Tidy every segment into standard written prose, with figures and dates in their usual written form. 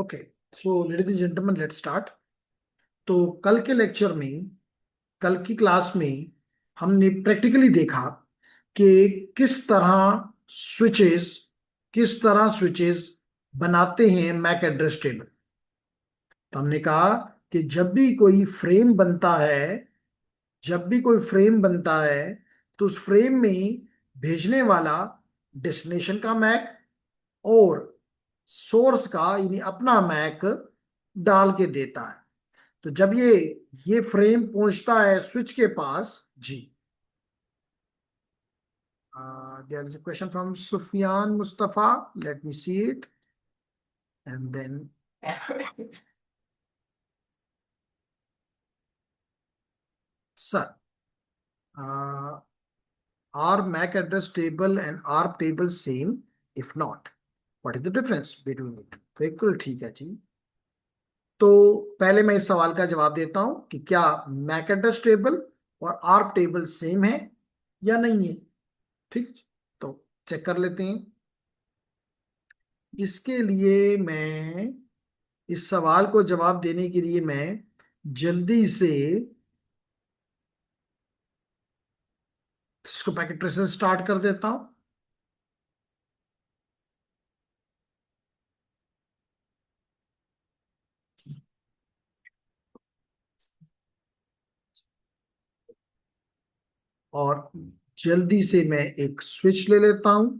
Okay, so ladies and gentleman, let's start. तो कल के लेक्चर में, कल की क्लास में हमने प्रैक्टिकली देखा कि स्विचेस किस तरह स्विचेस बनाते हैं मैक एड्रेस टेबल। तो हमने कहा कि जब भी कोई फ्रेम बनता है तो उस फ्रेम में भेजने वाला डेस्टिनेशन का मैक और सोर्स का यानी अपना मैक डाल के देता है। तो जब ये फ्रेम पहुंचता है स्विच के पास जी। There is a question from Sufiyan Mustafa, let me see it and then sir, are MAC address table and ARP table same? If not, what is the difference between it? बिल्कुल ठीक है जी। तो पहले मैं इस सवाल का जवाब देता हूं कि क्या मैक एड्रेस टेबल और आर्प टेबल सेम है या नहीं है। ठीक, तो चेक कर लेते हैं। इसके लिए मैं इस सवाल को जवाब देने के लिए मैं जल्दी से इसको पैकेट ट्रेसेस स्टार्ट कर देता हूं। और जल्दी से मैं एक स्विच ले लेता हूं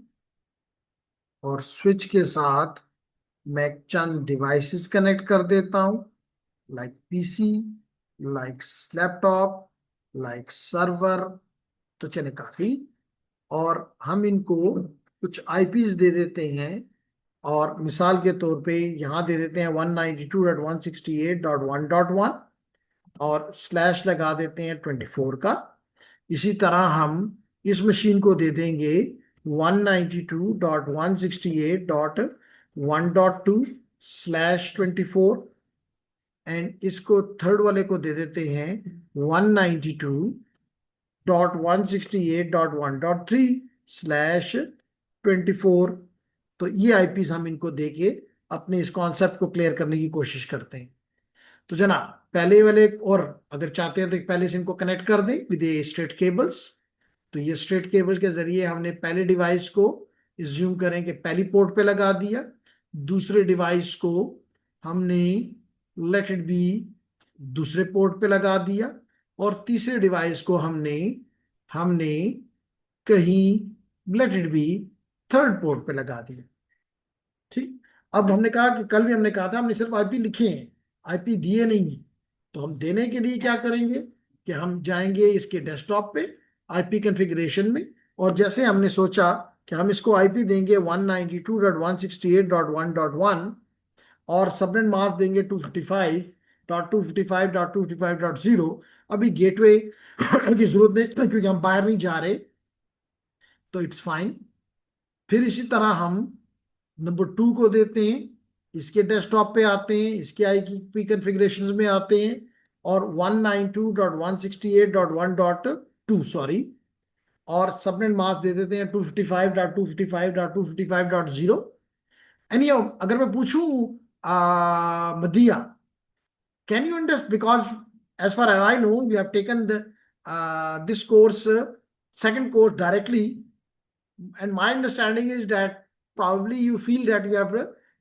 और स्विच के साथ मैं चंद डिवाइसेस कनेक्ट कर देता हूं, like PC, like laptop, like server. तो चले काफी। और हम इनको कुछ आईपीज दे देते हैं, और मिसाल के तौर पे यहाँ दे देते हैं 192.168.1.1 और स्लैश लगा देते हैं 24 का। इसी तरह हम इस मशीन को दे देंगे 192.168.1.2/24 एंड इसको थर्ड वाले को दे देते हैं 192.168.1.3/24। तो ये आईपीस हम इनको देके अपने इस कॉन्सेप्ट को क्लियर करने की कोशिश करते हैं। तो जनाब, पहले वाले, और अगर चाहते हैं तो पहले से इनको कनेक्ट कर दें विद स्ट्रेट केबल्स। तो ये स्ट्रेट केबल के जरिए हमने पहले डिवाइस को एज्यूम करें कि पहली पोर्ट पे लगा दिया, दूसरे डिवाइस को हमने लेट इट बी दूसरे पोर्ट पे लगा दिया, और तीसरे डिवाइस को हमने हमने कहीं late it B third port पे लगा दिया। ठीक। अब हमने कहा कि कल भी हमने कहा था हमने सिर्फ आईपी लिखे हैं, आईपी दिए नहीं है। तो हम देने के लिए क्या करेंगे कि हम जाएंगे इसके डेस्कटॉप पे आईपी कॉन्फ़िगरेशन में, और जैसे हमने सोचा कि हम इसको आईपी देंगे 192.168.1.1 और सबनेट मास्क देंगे 255.255.255.0। अभी गेटवे की जरूरत नहीं क्योंकि हम बाहर नहीं जा रहे, तो इट्स फाइन। फिर इसी तरह हम नंबर 2 को देते हैं, इसके डेस्कटॉप पे आते हैं, इसके आईपी कॉन्फ़िगरेशंस में आते हैं, और 192.168.1.2 सॉरी, और सबनेट मास्क दे देते हैं 255.255.255.0। एनी अगर मैं पूछूं मदिया, can you understand, because as far as I know we have taken this course, second course directly, and my understanding is that probably you feel that you have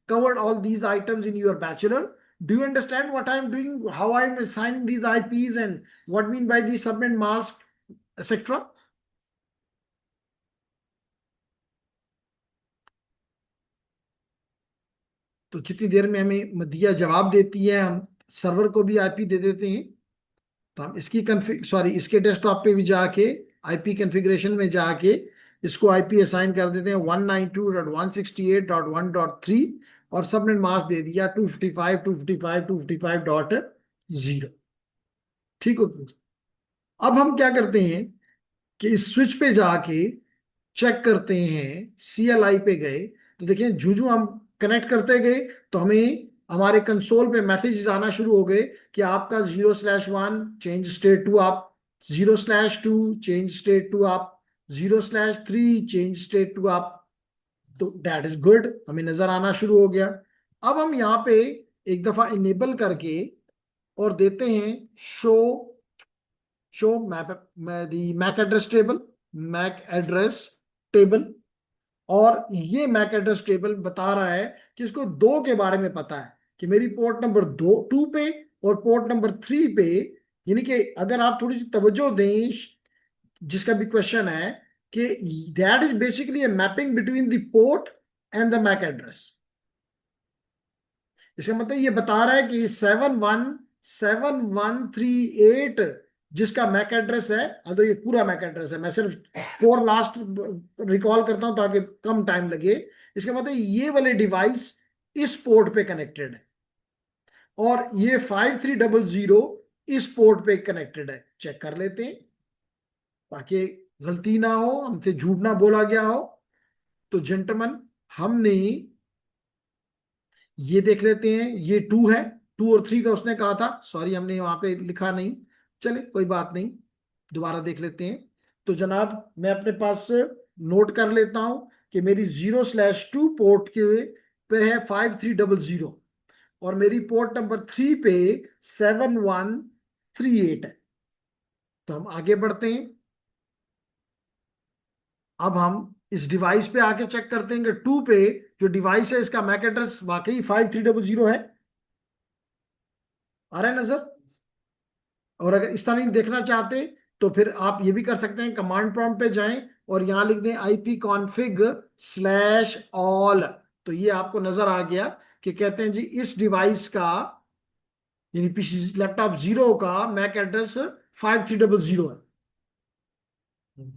covered all these items in your bachelor. Do you understand what I'm doing, how I'm assigning these IPs, and what mean by the subnet mask, etc.? तो जितनी देर में हमें मदिया जवाब देती है, हम server को भी आईपी दे देते हैं। तो हम इसके डेस्कटॉप पे भी जाके आईपी कॉन्फ़िगरेशन में जाके इसको आईपी असाइन कर देते हैं 192.168.1.3, और सबनेट मास्क दे दिया 255.255.255.0। ठीक हो गया। अब हम क्या करते हैं कि इस स्विच पे जाके चेक करते हैं, सीएलआई पे गए तो देखिए जूजू हम कनेक्ट करते गए तो हमें हमारे कंसोल पे मैसेजेस आना शुरू हो गए कि आपका 0/1 चेंज स्टेट टू आप, 0/2 चेंज स्टेट टू आप, 0/3 चेंज स्टेट टू आप। तो दैट इज गुड, हमें नजर आना शुरू हो गया। अब हम यहाँ पे एक दफा इनेबल करके और देते हैं show show MAC address table, MAC address table. और ये मैक एड्रेस टेबल बता रहा है कि इसको दो के बारे में पता है कि मेरी पोर्ट नंबर 2 पे और पोर्ट नंबर 3 पे, यानी कि अगर आप थोड़ी सी तवज्जो दें, जिसका भी क्वेश्चन है कि that is basically a mapping between the port and the MAC address. इसका मतलब ये बता रहा है कि 71738 जिसका मैक एड्रेस है, तो ये पूरा मैक एड्रेस है, मैं सिर्फ फोर लास्ट रिकॉल करता हूं ताकि कम टाइम लगे। इसका मतलब ये वाले डिवाइस इस पोर्ट पे कनेक्टेड है और ये 5300 इस पोर्ट पे कनेक्टेड है। चेक कर लेते हैं ताकि गलती ना हो, हमसे झूठ ना बोला गया हो। तो जेंटलमैन, हमने ये देख लेते हैं, ये 2 है, 2 और 3 का उसने कहा था, सॉरी हमने वहां पे लिखा नहीं, चले कोई बात नहीं, दोबारा देख लेते हैं। तो जनाब मैं अपने पास नोट कर लेता हूं कि मेरी 0/2 पोर्ट के पे है 5300 और मेरी पोर्ट नंबर 3 पे 7138 है। तो हम आगे बढ़ते हैं। अब हम इस डिवाइस पे आके चेक करते हैं कि 2 पे जो डिवाइस है इसका मैक एड्रेस वाकई 5300 है। आ रहा है नजर? और अगर इस तरह नहीं देखना चाहते तो फिर आप ये भी कर सकते हैं, कमांड प्रॉम्प्ट पे जाएं और यहां लिख दें ipconfig/all। तो ये आपको नजर आ गया कि कहते हैं जी इस डिवाइस का, यानी पीसी लैपटॉप 0 का मैक एड्रेस 5300 है।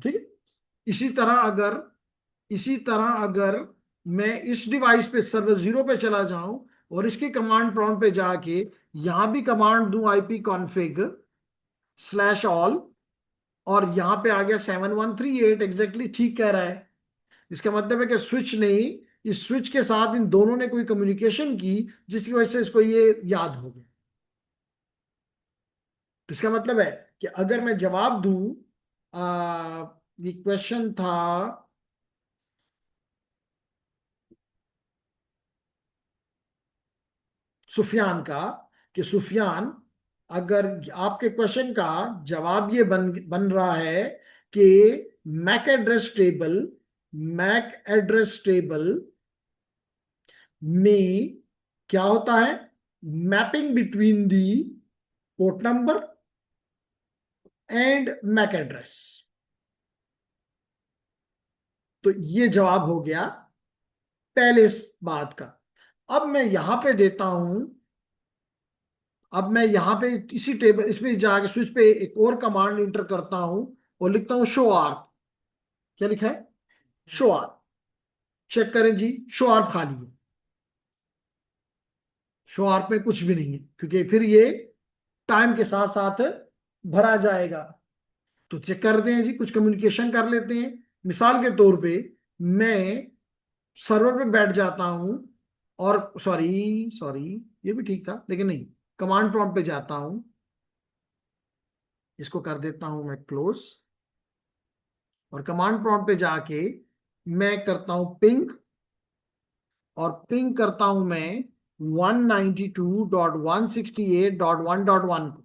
ठीक है। इसी तरह अगर मैं इस डिवाइस पे सर्वर 0 पे चला जाऊं और इसके कमांड प्रॉम्प्ट पे जाके यहां भी कमांड दूं ipconfig/all और यहां पे आ गया 7138, एग्जैक्टली ठीक कह रहा है। इसका मतलब है कि स्विच नहीं, इस स्विच के साथ इन दोनों ने कोई कम्युनिकेशन की जिसकी वजह से इसको ये याद हो गया। तो इसका मतलब है कि अगर मैं जवाब दूं, ये क्वेश्चन था सुफियान का, कि सुफियान, अगर आपके क्वेश्चन का जवाब ये बन रहा है कि मैक एड्रेस टेबल में क्या होता है, mapping between the port number and MAC address, तो ये जवाब हो गया पहले इस बात का। अब मैं यहां पे देता हूं, अब मैं यहां पे इसी टेबल इसमें जाके स्विच पे एक और कमांड इंटर करता हूं और लिखता हूं शो आर्प। क्या लिखा है? Show ARP. चेक करें जी, शो आर्प खाली है, शो आर्प में कुछ भी नहीं है, क्योंकि फिर ये टाइम के साथ साथ भरा जाएगा। तो चेक करते हैं जी, कुछ कम्युनिकेशन कर लेते हैं। मिसाल के तौर पे मैं सर्वर पे बैठ जाता हूं और सॉरी सॉरी, ये भी ठीक था लेकिन नहीं, कमांड प्रॉम्प्ट पे जाता हूं, इसको कर देता हूं मैं क्लोज और कमांड प्रॉम्प्ट पे जाके मैं करता हूं पिंग और पिंग करता हूं मैं 192.168.1.1 को।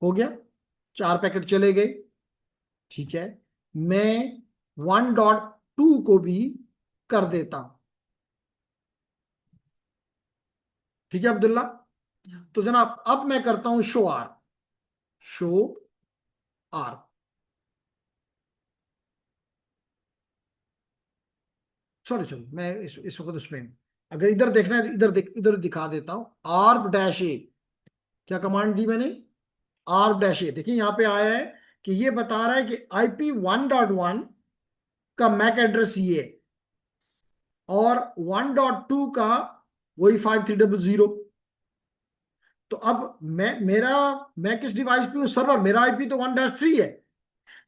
हो गया, 4 पैकेट चले गए। ठीक है, मैं 1.2 को भी कर देता हूं। ठीक है अब्दुल्ला। तो जनाब अब मैं करता हूं शो आर। सॉरी सॉरी, मैं इस वक्त उसमें अगर इधर देखना है तो इधर दिखा देता हूं। ARP-A, क्या कमांड दी मैंने? ARP-A, देखिए यहां पे आया है कि ये बता रहा है कि IP 1.1 का मैक एड्रेस ये है और 1.2 का वही 5300। तो अब मैं किस डिवाइस पे हूँ? सर्वर, मेरा आईपी तो 1-3 है,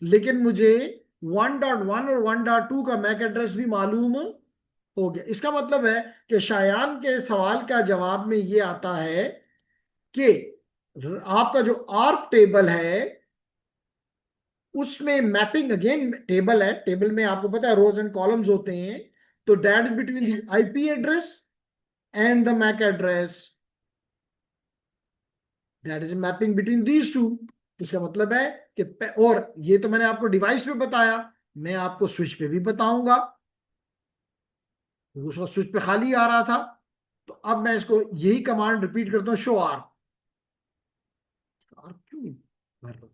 लेकिन मुझे 1.1 और 1.2 का मैक एड्रेस भी मालूम हो गया। इसका मतलब है कि शायान के सवाल का जवाब में ये आता है कि आपका जो आर्क टेबल है उसमें मैपिंग, अगेन टेबल है, टेबल में आपको पता है रोज एंड कॉलम्स होते हैं, तो that is between the IP address and the MAC address, that is mapping between these two। इसका मतलब है कि और ये तो मैंने आपको डिवाइस पे बताया, मैं आपको स्विच पे भी बताऊंगा। उसका स्विच पे खाली आ रहा था, तो अब मैं इसको यही कमांड रिपीट करता हूं, शो आर। आर क्यों नहीं भर रहा?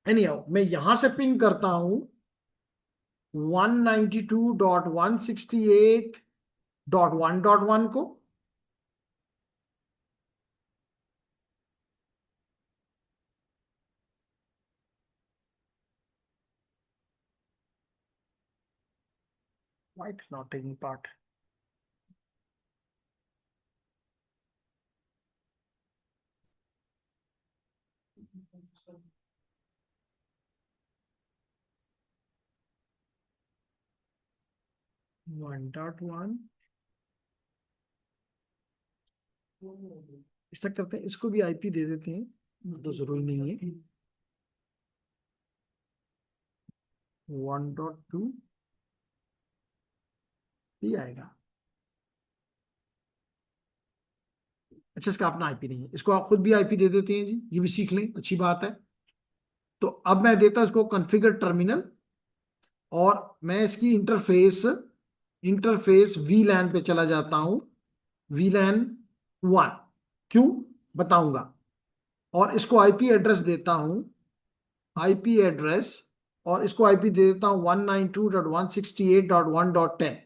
एनीहाउ मैं यहां से पिंग करता हूं 192.168.1.1 को। Why it's not taking part? One dot one इस तक करते हैं, इसको भी आईपी दे देते हैं, तो जरूरी नहीं है। 1.2 ही आएगा। अच्छा, इसका अपना आईपी नहीं है, इसको आप खुद भी आईपी दे देते हैं जी, ये भी सीख लें, अच्छी बात है। तो अब मैं देता हूं इसको कॉन्फ़िगर टर्मिनल, और मैं इसकी इंटरफेस इंटरफेस वीलैन पे चला जाता हूं, वीलैन 1। क्यों बताऊंगा। और इसको आईपी एड्रेस देता हूं, आईपी एड्रेस, और इसको आईपी दे देता हूं 192.168.1.10,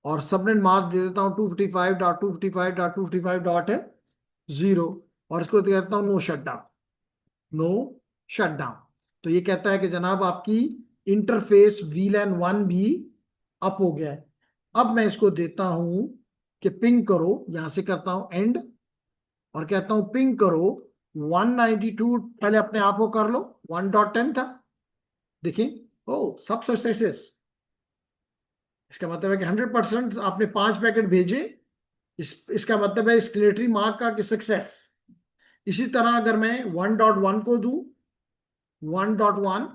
और सबनेट मास्क दे देता हूं 255.255.255.0, और इसको कहता हूं नो शटडाउन, नो शटडाउन। तो ये कहता है कि जनाब आपकी इंटरफेस वीलैन 1 भी अप हो गया है। अब मैं इसको देता हूं कि पिंग करो, यहां से करता हूं एंड, और कहता हूं पिंग करो 192, पहले अपने आप को कर लो, 1.10 था, देखिए ओ सब सक्सेसेस। इसका मतलब है कि 100% आपने 5 पैकेट भेजे, इसका मतलब है स्केलेटरी मार्क का कि सक्सेस। इसी तरह अगर मैं 1.1 को दूं, 1.1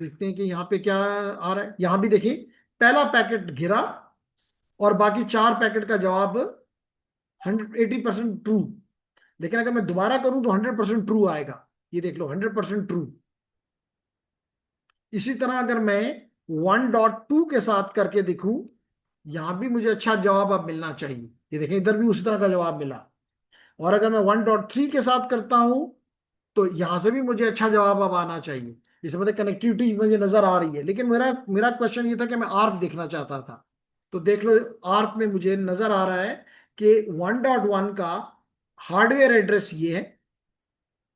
देखते हैं कि यहाँ पे क्या आ रहा है। यहां भी देखिए पहला पैकेट गिरा, और बाकी 4 पैकेट का जवाब 180% ट्रू। लेकिन अगर मैं दोबारा करूं तो 100% ट्रू आएगा, ये देख लो 100% ट्रू। इसी तरह अगर मैं 1.2 के साथ करके देखूं, यहां भी मुझे अच्छा जवाब अब मिलना चाहिए, ये देखें इधर भी उसी तरह का जवाब मिला। और अगर मैं 1.3 के साथ करता हूं, तो यहां से भी मुझे अच्छा जवाब अब आना चाहिए। इस मतलब कनेक्टिविटी मुझे नजर आ रही है, लेकिन मेरा मेरा क्वेश्चन ये था कि मैं आर्क देखना चाहता था। तो देख लो आर्क में मुझे नजर आ रहा है कि 1.1 का हार्डवेयर एड्रेस ये है,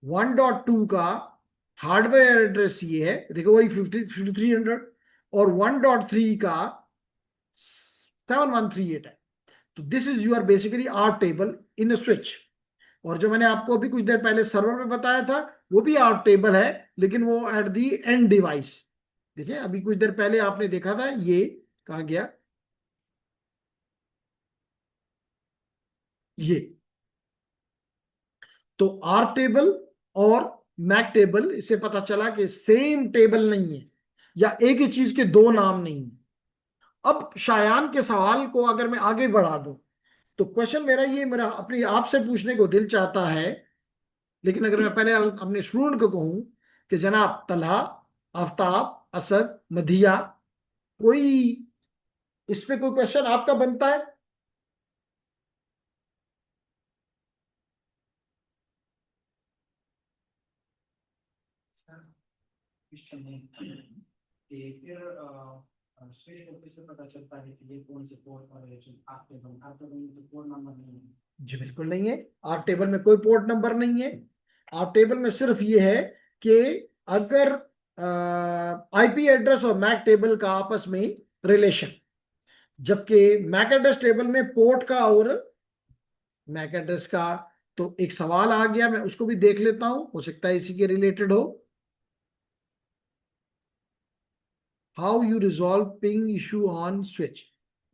1.2 का हार्डवेयर एड्रेस ये है, देखो वही 5300, और 1.3 का 7138 है। तो this is your basically ARP table in switch. और जो मैंने आपको अभी कुछ देर पहले सर्वर में बताया था, वो भी आर टेबल है, लेकिन वो एट दी एंड डिवाइस। देखिए अभी कुछ देर पहले आपने देखा था, ये कहा गया, ये तो आर टेबल और मैक टेबल, इससे पता चला कि सेम टेबल नहीं है, या एक ही चीज के दो नाम नहीं है। अब शायान के सवाल को अगर मैं आगे बढ़ा दूं, तो क्वेश्चन मेरा ये, मेरा अपनी आपसे पूछने को दिल चाहता है, लेकिन अगर मैं पहले अपने स्टूडेंट को कहूं कि जनाब तलहा, आफ्ताब, असद, मधिया, कोई इस पे कोई क्वेश्चन आपका बनता है? क्वेश्चन है कि फिर स्विच ऑफिस से पता चलता है कि ये कौन से पोर्ट पर है, आप टेबल में तो पोर्ट नंबर नहीं है। जी बिल्कुल नहीं है, आर टेबल में कोई पोर्ट नंबर नहीं है। आर टेबल में सिर्फ ये है कि अगर आईपी एड्रेस और मैक टेबल का आपस में रिलेशन, जबकि मैक एड्रेस टेबल में पोर्ट का और मैक एड्रेस का। तो एक सवाल आ गया, मैं उसको भी देख लेता हूं, हो सकता है इसी के रिलेटेड हो। How you resolve ping issue on switch.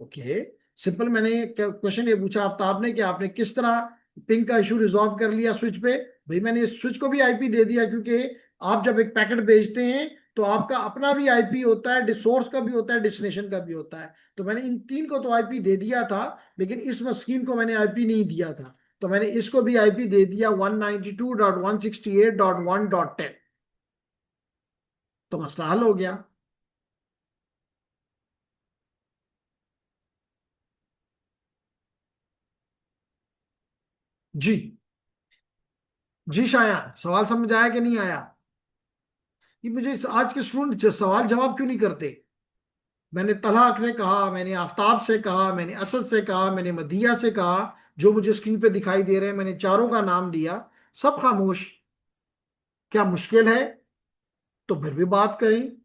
Okay, simple. मैंने क्वेश्चन ये पूछा आफ्ताब ने कि आपने किस तरह पिंग का इशू रिजॉल्व कर लिया स्विच पे। भाई मैंने स्विच को भी आईपी दे दिया, क्योंकि आप जब एक पैकेट भेजते हैं तो आपका अपना भी आईपी होता है, सोर्स का भी होता है, डेस्टिनेशन का भी होता है। तो मैंने इन तीन को तो आईपी दे दिया था, लेकिन इस मशीन को मैंने आईपी नहीं दिया था, तो मैंने इसको भी आईपी दे दिया 192.168.1.10। तो मसला हल हो गया। जी। जी शायान, सवाल समझ आया कि नहीं आया? कि मुझे आज के स्टूडेंट सवाल जवाब क्यों नहीं करते? मैंने तलहा से कहा, मैंने आफ्ताब से कहा, मैंने असद से कहा, मैंने मदिया से कहा, जो मुझे स्क्रीन पे दिखाई दे रहे हैं, मैंने चारों का नाम दिया, सब खामोश। क्या मुश्किल है? तो फिर भी बात करें,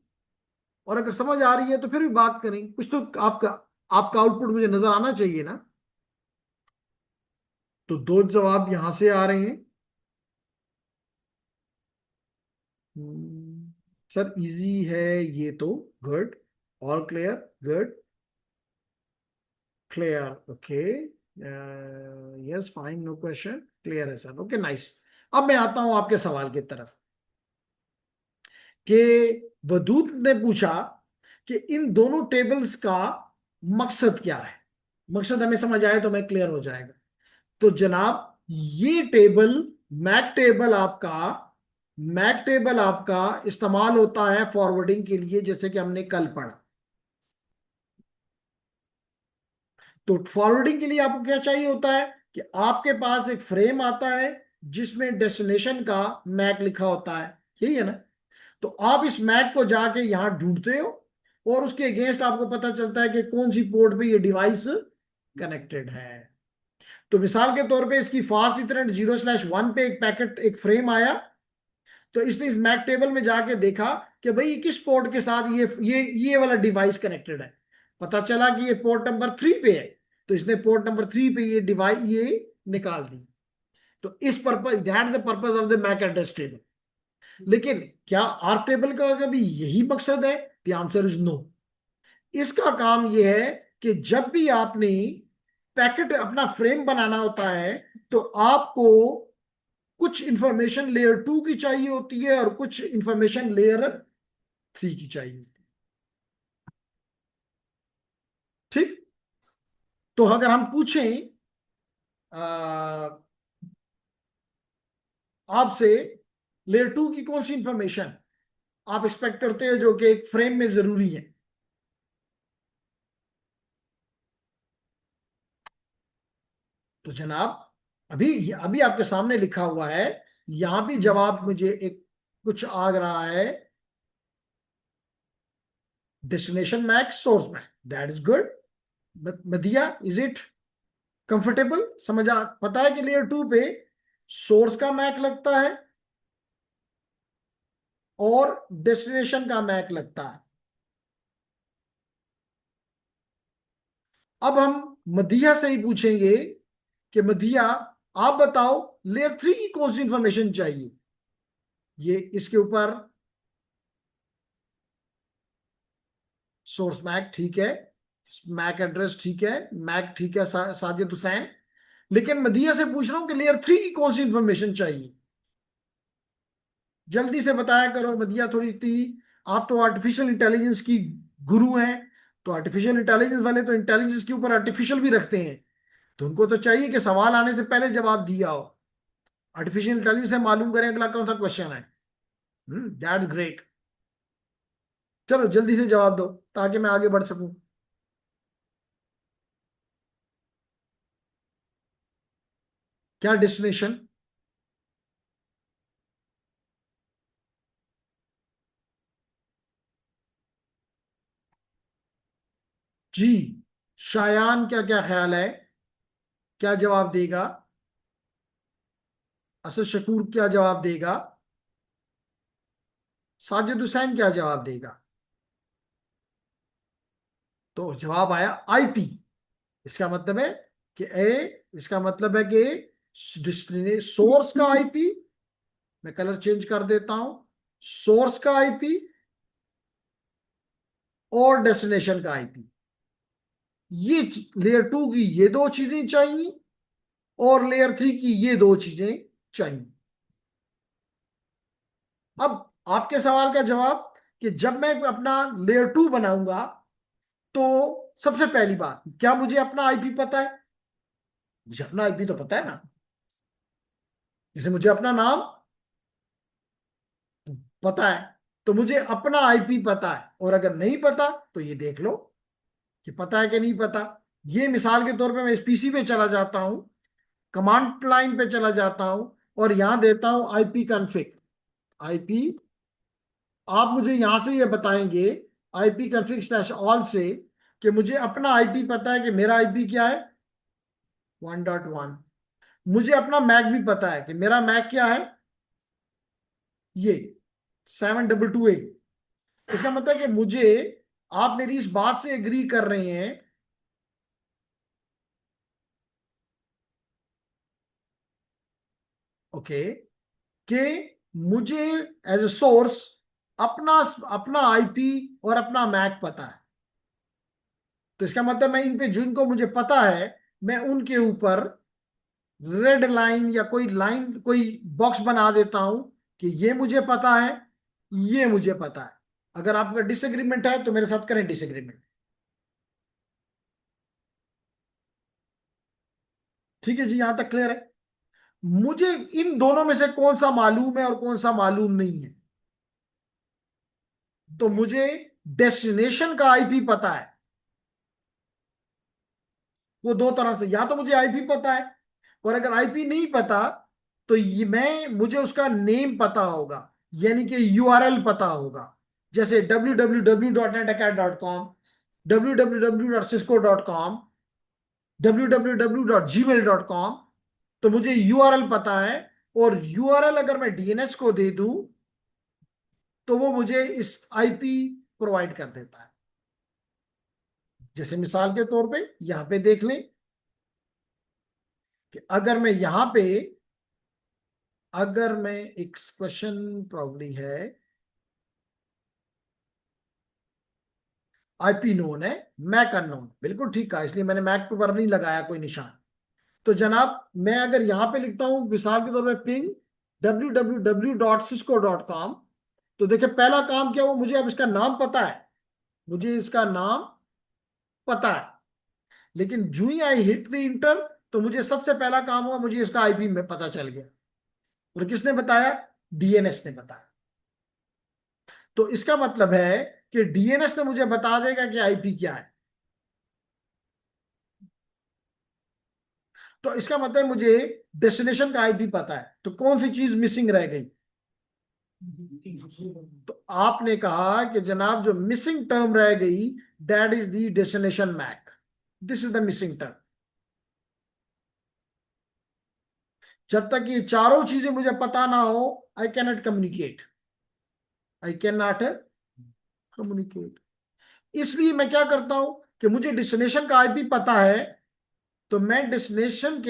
और अगर समझ आ रही है तो फिर भी बात करें। कुछ तो आपका आपका आउटपुट मुझे नजर आना चाहिए ना। तो दो जवाब यहां से आ रहे हैं। सर इजी है ये तो। Good. All clear. Good. Clear. Okay. Yes fine, no question, clear है सर। Okay nice. अब मैं आता हूं आपके सवाल की तरफ कि वदूत ने पूछा कि इन दोनों टेबल्स का मकसद क्या है। मकसद हमें समझ आए तो मैं क्लियर हो जाएगा। तो जनाब, ये टेबल, मैक टेबल आपका, मैक टेबल आपका इस्तेमाल होता है फॉरवर्डिंग के लिए, जैसे कि हमने कल पढ़ा। तो फॉरवर्डिंग के लिए आपको क्या चाहिए होता है कि आपके पास एक फ्रेम आता है जिसमें डेस्टिनेशन का मैक लिखा होता है, यही है ना। तो आप इस मैक को जाके यहां ढूंढते हो, और उसके अगेंस्ट आपको पता चलता है कि कौन सी पोर्ट पे ये डिवाइस कनेक्टेड है। तो मिसाल के तौर पे इसकी फास्ट इथरनेट 0/1 पे एक पैकेट, एक फ्रेम आया, तो इसने इस मैक टेबल में जाके देखा कि भाई किस पोर्ट के साथ ये वाला डिवाइस कनेक्टेड है। पता चला कि ये पोर्ट नंबर 3 पे है, तो इसने पोर्ट नंबर 3 पे ये डिवाइस ये निकाल दी। तो इस purpose, that the purpose of the MAC address table. लेकिन क्या आर टेबल का कभी यही मकसद है? The answer is no. इसका काम यह है कि जब भी आपने पैकेट अपना फ्रेम बनाना होता है, तो आपको कुछ इंफॉर्मेशन लेयर 2 की चाहिए होती है और कुछ इंफॉर्मेशन लेयर 3 की चाहिए होती है। ठीक। तो अगर हम पूछें आ, आपसे, लेयर 2 की कौन सी इंफॉर्मेशन आप एक्सपेक्ट करते हो जो कि एक फ्रेम में जरूरी है? तो जनाब, अभी अभी आपके सामने लिखा हुआ है, यहां भी जवाब मुझे एक कुछ आ रहा है। Destination MAC, source MAC, that is good. Madiya, is it comfortable? समझ आ पता है कि लेयर 2 पे सोर्स का मैक लगता है और डेस्टिनेशन का मैक लगता है। अब हम मदिया से ही पूछेंगे कि मदिया, आप बताओ लेयर 3 की कौन सी इंफॉर्मेशन चाहिए। ये इसके ऊपर सोर्स मैक ठीक है, मैक एड्रेस ठीक है, मैक ठीक है, साजिद हुसैन। लेकिन मदिया से पूछ रहा हूं कि लेयर 3 की कौन सी इंफॉर्मेशन चाहिए। जल्दी से बताया करो मदिया, थोड़ी सी। आप तो आर्टिफिशियल इंटेलिजेंस की गुरु हैं, तो आर्टिफिशियल इंटेलिजेंस वाले तो इंटेलिजेंस के ऊपर आर्टिफिशियल भी रखते हैं, तो उनको तो चाहिए कि सवाल आने से पहले जवाब दिया हो। आर्टिफिशियल इंटेलिजेंस से मालूम करें अगला कौन सा क्वेश्चन है। That's great. चलो जल्दी से जवाब दो ताकि मैं आगे बढ़ सकूं। क्या डेस्टिनेशन? जी। शायान, क्या क्या ख्याल है? क्या जवाब देगा? असद शकूर क्या जवाब देगा? साजिद हुसैन क्या जवाब देगा? तो जवाब आया आईपी। इसका मतलब है कि इसका मतलब है कि सोर्स का आईपी, मैं कलर चेंज कर देता हूं, सोर्स का आईपी और डेस्टिनेशन का आईपी, ये लेयर 2 की ये दो चीजें चाहिए, और लेयर 3 की ये दो चीजें चाहिए। अब आपके सवाल का जवाब कि जब मैं अपना लेयर 2 बनाऊंगा तो सबसे पहली बात, क्या मुझे अपना आईपी पता है? मुझे अपना आईपी तो पता है ना। जैसे मुझे अपना नाम पता है, तो मुझे अपना आईपी पता है। और अगर नहीं पता तो ये देख लो कि पता है कि नहीं पता। ये मिसाल के तौर पे मैं इस पीसी पे चला जाता हूं, कमांड लाइन पे चला जाता हूं और यहां देता हूं आईपी कॉन्फ़िग। आईपी, आप मुझे यहां से ये बताएंगे आईपी कॉन्फ़िग स्लैश ऑल से कि मुझे अपना आईपी पता है कि मेरा आईपी क्या है, 1.1। मुझे अपना मैक भी पता है कि मेरा मैक क्या है, ये 7228। इसका मतलब है कि मुझे, आप मेरी इस बात से एग्री कर रहे हैं ओके, कि मुझे एज ए सोर्स अपना अपना आईपी और अपना मैक पता है। तो इसका मतलब मैं इन पे जिनको मुझे पता है, मैं उनके ऊपर रेड लाइन या कोई लाइन, कोई बॉक्स बना देता हूं कि ये मुझे पता है, ये मुझे पता है। अगर आपका डिसएग्रीमेंट है तो मेरे साथ करें डिसएग्रीमेंट। ठीक है जी, यहां तक क्लियर है? मुझे इन दोनों में से कौन सा मालूम है और कौन सा मालूम नहीं है। तो मुझे डेस्टिनेशन का आईपी पता है। वो दो तरह से, या तो मुझे आईपी पता है, और अगर आईपी नहीं पता तो ये मैं मुझे उसका नेम पता होगा, यानी कि यूआरएल पता होगा। जैसे www.netacad.com, www.cisco.com, www.gmail.com। तो मुझे यूआरएल पता है, और यूआरएल अगर मैं डीएनएस को दे दूं तो वो मुझे इस आईपी प्रोवाइड कर देता है। जैसे मिसाल के तौर पे यहां पे देख लें कि अगर मैं यहां पे, अगर मैं, एक क्वेश्चन प्रॉब्ली है, आईपी नोन है, मैक अननोन, बिल्कुल ठीक है, इसलिए मैंने मैक पर नहीं लगाया कोई निशान। तो जनाब मैं अगर यहां पे लिखता हूं मिसाल के तौर पे पिंग www.cisco.com, तो देखिए पहला काम क्या हुआ, मुझे अब इसका नाम पता है, मुझे इसका नाम पता है। लेकिन जू ही आई हिट द इंटर, तो मुझे सबसे पहला काम हुआ, मुझे इसका आईपी में पता चल गया। और किसने बताया? डीएनएस ने बताया। तो इसका मतलब है कि डीएनएस ने मुझे बता देगा कि आईपी क्या है। तो इसका मतलब मुझे डेस्टिनेशन का आईपी पता है, तो कौन सी चीज मिसिंग रह गई? तो आपने कहा कि जनाब जो मिसिंग टर्म रह गई, that is the destination MAC. This is the missing term. जब तक ये चारों चीजें मुझे पता ना हो, I cannot communicate, I can not communicate. इसलिए मैं क्या करता हूं कि मुझे डेस्टिनेशन का आईपी पता है, तो मैं डेस्टिनेशन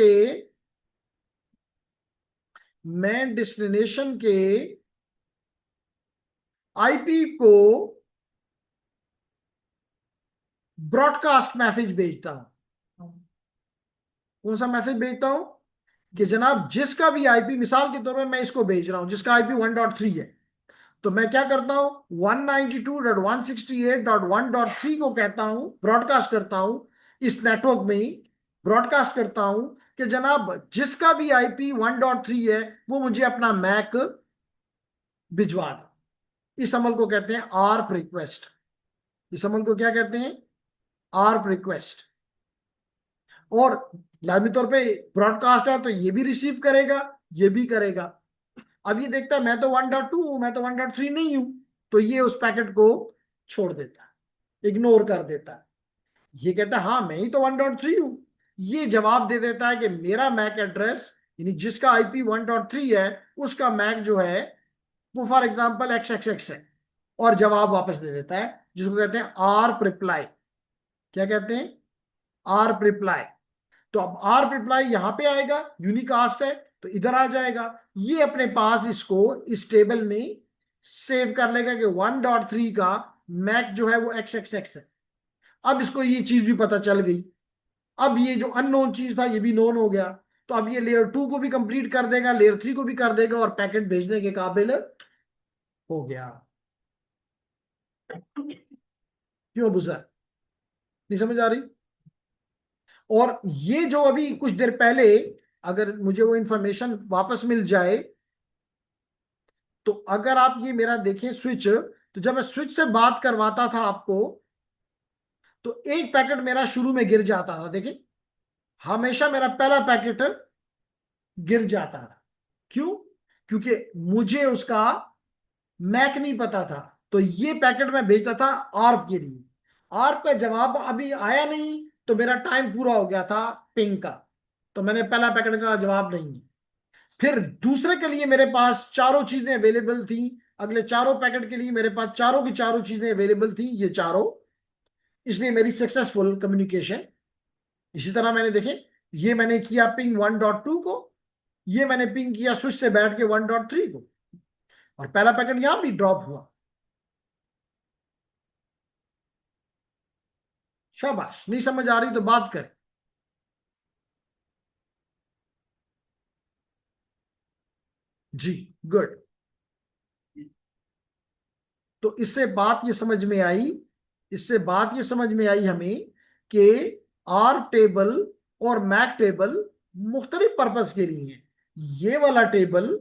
के आईपी को ब्रॉडकास्ट मैसेज भेजता हूं। कौन सा मैसेज भेजता हूं? कि जनाब जिसका भी आईपी, मिसाल के तौर पे मैं इसको भेज रहा हूं जिसका आईपी 1.3 है, तो मैं क्या करता हूं, 192.168.1.3 को कहता हूं, ब्रॉडकास्ट करता हूं इस नेटवर्क में ही, ब्रॉडकास्ट करता हूं कि जनाब जिसका भी आईपी 1.3 है वो मुझे अपना मैक भिजवा दो। इस अमल को कहते हैं आर्प रिक्वेस्ट। इस अमल को क्या कहते हैं? ARP request. और लाजमी तौर पे ब्रॉडकास्ट है तो ये भी रिसीव करेगा, ये भी करेगा। अब ये देखता है मैं तो 1.2 हूं, मैं तो 1.3 नहीं हूं, तो ये उस पैकेट को छोड़ देता है, इग्नोर कर देता है। ये कहता है हाँ मैं ही तो 1.3 हूं। ये जवाब दे देता है कि मेरा मैक एड्रेस, यानी जिसका आईपी 1.3 है उसका मैक जो है वो for example x x x है, और जवाब वापस दे देता है, जिसको कहते हैं आर्प रिप्लाई। क्या कहते हैं? ARP reply. तो अब आर्प रिप्लाई यहां पे आएगा, यूनिकास्ट है तो इधर आ जाएगा। ये अपने पास इसको इस टेबल में सेव कर लेगा कि 1.3 का मैक जो है वो एक्स एक्स एक्स है। अब इसको ये चीज भी पता चल गई। अब ये जो अननोन चीज था ये भी नोन हो गया। तो अब ये लेयर 2 को भी कंप्लीट कर देगा, लेयर 3 को भी कर देगा, और पैकेट भेजने के काबिल हो गया। क्यों बुझा? नहीं समझ आ रही? और ये जो अभी कुछ देर पहले, अगर मुझे वो इंफॉर्मेशन वापस मिल जाए, तो अगर आप ये मेरा देखें स्विच, तो जब मैं स्विच से बात करवाता था आपको, तो एक पैकेट मेरा शुरू में गिर जाता था। देखिए, हमेशा मेरा पहला पैकेट गिर जाता था। क्यों? क्योंकि मुझे उसका मैक नहीं पता था। तो ये पैकेट मैं भेजता था आर्प के लिए। आर्प का जवाब अभी आया नहीं, तो मेरा टाइम पूरा हो गया था पिंग का, तो मैंने पहला पैकेट का जवाब नहीं दिया। फिर दूसरे के लिए मेरे पास चारों चीजें अवेलेबल थी, अगले चारों पैकेट के लिए मेरे पास चारों की चारों चीजें अवेलेबल थी, ये चारों, इसलिए मेरी सक्सेसफुल कम्युनिकेशन। इसी तरह मैंने देखे, ये मैंने किया पिंग 1.2 को, ये मैंने पिंग किया स्विच से बैठ के 1.3 को, और पहला पैकेट यहां भी ड्रॉप हुआ। शाबाश। नहीं समझ आ रही तो बात करें। जी, गुड। तो इससे बात ये समझ में आई, इससे बात ये समझ में आई हमें कि आर टेबल और मैक टेबल मुख्तलिफ पर्पज के लिए है। ये वाला टेबल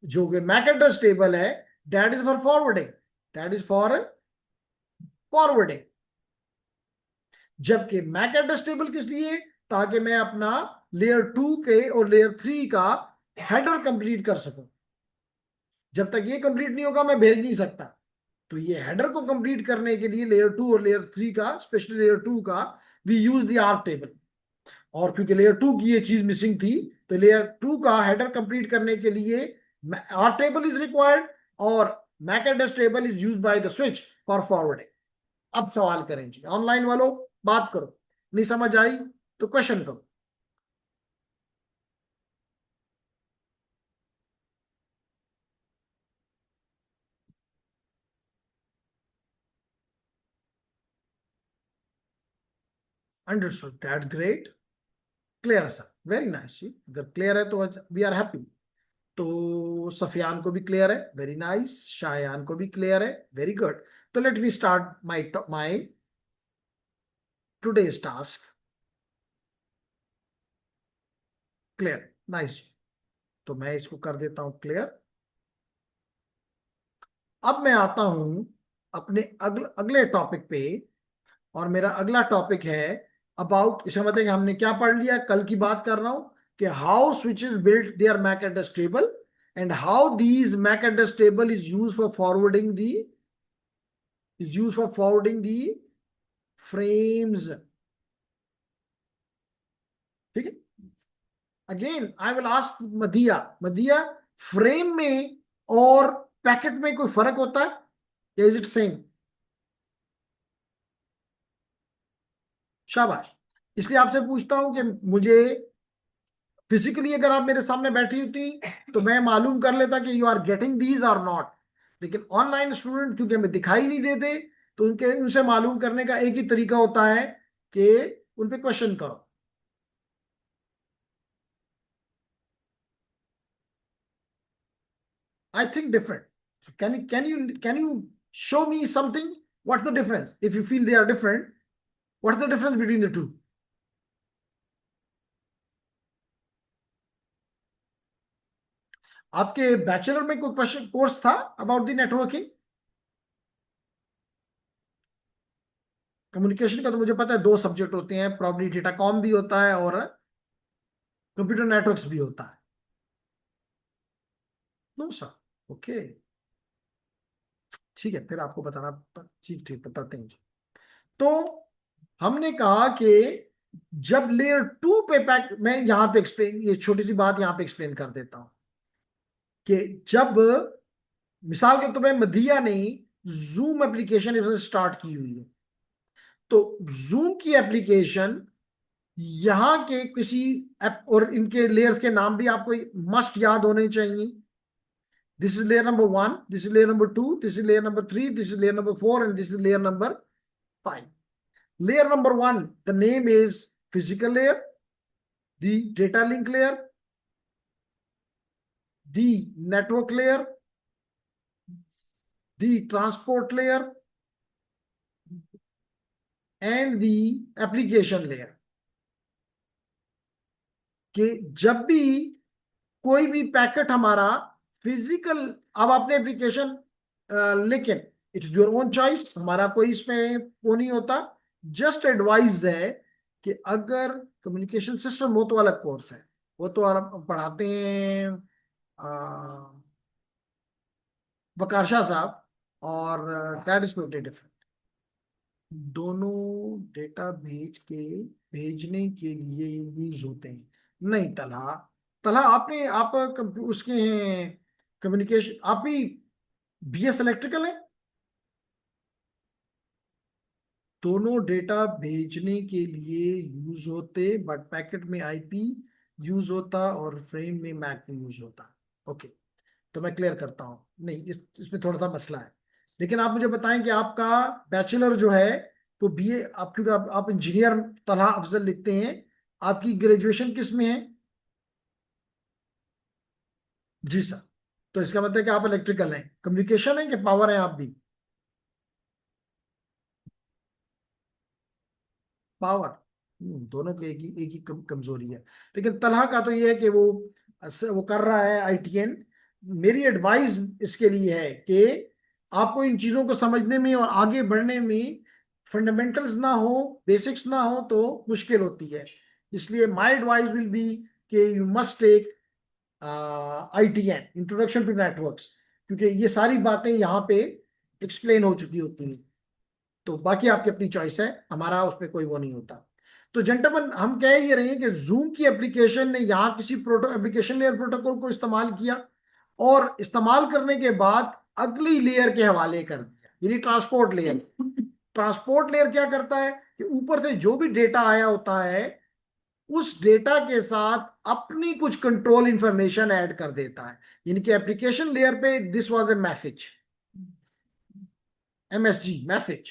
जो कि मैक एड्रेस टेबल है, that is for forwarding, that is for forwarding. जबकि मैक एड्रेस टेबल किस लिए? ताकि मैं अपना लेयर 2 के और लेयर 3 का हेडर कंप्लीट कर सकूं। जब तक ये कंप्लीट नहीं होगा मैं भेज नहीं सकता। तो ये हेडर को कंप्लीट करने के लिए लेयर 2 और लेयर 3 का, स्पेशली लेयर 2 का, we use the ARP table. और क्योंकि लेयर 2 की ये चीज मिसिंग थी, तो लेयर 2 का हेडर कंप्लीट करने के लिए आर्क टेबल इज रिक्वायर्ड, और MAC address table is use by the switch for forwarding. अब सवाल करें जी, ऑनलाइन वालों, बात करो। नहीं समझ आई तो क्वेश्चन करो। Understood, that's great. Clear sir, very nice जी। अगर क्लियर है तो वी आर हैप्पी। तो सफियान को भी क्लियर है, वेरी नाइस। शायान को भी क्लियर है, वेरी गुड। तो let me start my today's task. Clear, nice. तो मैं इसको कर देता हूं क्लियर। अब मैं आता हूं अपने अगले टॉपिक पे, और मेरा अगला टॉपिक है अबाउट, इसका मतलब कि हमने क्या पढ़ लिया, कल की बात कर रहा हूं कि how switches built their MAC address table, and how these MAC address table is use for forwarding the frames. ठीक है। Again I will ask Madiya, Madiya, frame में और पैकेट में कोई फर्क होता है या इज इट सेम? शाबाश। इसलिए आपसे पूछता हूं कि मुझे फिजिकली अगर आप मेरे सामने बैठी होती तो मैं मालूम कर लेता कि you are getting these or not. लेकिन ऑनलाइन स्टूडेंट क्योंकि हमें दिखाई नहीं देते, तो उनके उनसे मालूम करने का एक ही तरीका होता है कि उन पे क्वेश्चन करो। I think different. So can you show me something? What's the difference? If you feel they are different, what's the difference between the two? आपके बैचलर में कोई क्वेश्चन कोर्स था अबाउट द नेटवर्किंग? कम्युनिकेशन का तो मुझे पता है दो सब्जेक्ट होते हैं, प्रॉब्ली डेटाकॉम भी होता है और कंप्यूटर नेटवर्क्स भी होता है। No sir. ओके, ठीक है, फिर आपको बताना। ठीक ठीक, बताते हैं जी। तो हमने कहा कि जब लेयर 2 पे पैक, मैं यहां पे एक्सप्लेन, ये छोटी सी बात यहां पे एक्सप्लेन कर देता हूं कि जब, मिसाल के तौर पे मधिया ने जूम एप्लीकेशन इसने स्टार्ट की हुई है, तो जूम की एप्लीकेशन यहां के किसी ऐप, और इनके लेयर्स के नाम भी आपको मस्ट याद होने चाहिए। This is layer number 1, this is layer number 2, this is layer number 3, this is layer number 4, and this is layer number 5। Layer number 1, the name is physical layer, the data link layer, the network layer, the transport layer, and the application layer, कि जब भी कोई भी packet हमारा physical, अब आपने application, लेकिन it's your own choice, हमारा कोई इसमें वो नहीं होता, जस्ट एडवाइस है कि अगर कम्युनिकेशन सिस्टम हो तो अलग कोर्स है, वो तो आप पढ़ाते हैं वकार शाह साहब, और दैट इज टोटली डिफरेंट। दोनों डेटा भेजने के लिए यूज होते हैं। नहीं तलहा, तलहा आपने आप उसके हैं कम्युनिकेशन, आप भी बीएस इलेक्ट्रिकल है। दोनों डेटा भेजने के लिए यूज होते, बट पैकेट में आईपी यूज होता और फ्रेम में मैक नहीं यूज होता। ओके, तो मैं क्लियर करता हूँ, नहीं इसमें थोड़ा सा मसला है। लेकिन आप मुझे बताएं कि आपका बैचलर जो है वो बीए, आप क्योंकि आप इंजीनियर तलहा अफजल लिखते हैं, आपकी ग्रेजुएशन किस में है? जी सर। तो इसका मतलब है कि आप इलेक्ट्रिकल हैं, कम्युनिकेशन है कि पावर है आप भी? पावर। दोनों की एक ही कमजोरी है। लेकिन तलहा का तो ये है कि वो कर रहा है आईटीएन। मेरी एडवाइस इसके लिए है कि आपको इन चीजों को समझने में और आगे बढ़ने में फंडामेंटल्स ना हो, बेसिक्स ना हो तो मुश्किल होती है। इसलिए माय एडवाइस विल बी कि you must take ITN, introduction to networks, क्योंकि ये सारी बातें यहाँ पे एक्सप्लेन हो चुकी होती हैं। तो बाकी आपकी अपनी चॉइस है, हमारा उस पर कोई वो नहीं होता। तो जेंटलमैन, हम कह ये रहे हैं कि जूम की एप्लीकेशन ने यहाँ किसी प्रोटो एप्लीकेशन लेयर प्रोटोकॉल को इस्तेमाल किया, और इस्तेमाल करने के बाद अगली लेयर के हवाले कर दिया, यानी ट्रांसपोर्ट लेयर। ट्रांसपोर्ट लेयर क्या करता है कि ऊपर से जो भी डेटा आया होता है उस डेटा के साथ अपनी कुछ कंट्रोल इंफॉर्मेशन ऐड कर देता है। यानी कि एप्लीकेशन लेयर पे this was a message, MSG message,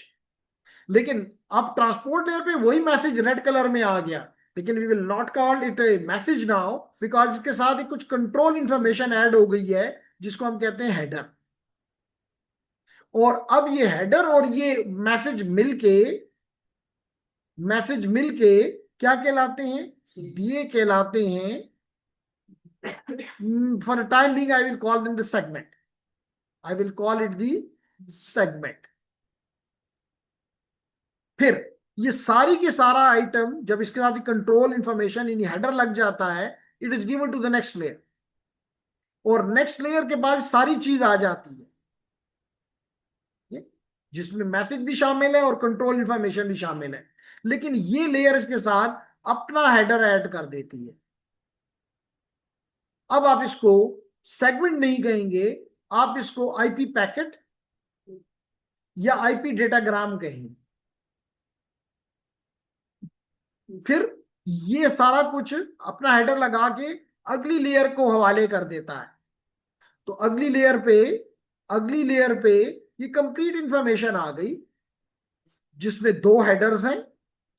लेकिन अब ट्रांसपोर्ट लेयर पे वही मैसेज रेड कलर में आ गया, लेकिन we will not call it a message now, because इसके साथ ही कुछ कंट्रोल इंफॉर्मेशन ऐड हो गई है जिसको हम कहते हैं हेडर। और अब ये हेडर और ये मैसेज मिलके क्या कहलाते हैं? ये कहलाते हैं, for time being I will call them the segment, I will call it the segment. फिर ये सारी के सारा आइटम जब इसके साथ कंट्रोल इंफॉर्मेशन इन हेडर लग जाता है, it is given to the next layer, और नेक्स्ट लेयर के बाद सारी चीज आ जाती है जिसमें मैसेज भी शामिल है और कंट्रोल इंफॉर्मेशन भी शामिल है। लेकिन ये लेयर इसके साथ अपना हेडर ऐड कर देती है। अब आप इसको सेगमेंट नहीं कहेंगे, आप इसको आईपी पैकेट या आईपी डेटाग्राम कहेंगे। फिर ये सारा कुछ अपना हेडर लगा के अगली लेयर को हवाले कर देता है। तो अगली लेयर पे ये कंप्लीट इंफॉर्मेशन आ गई, जिसमें दो हेडर्स हैं,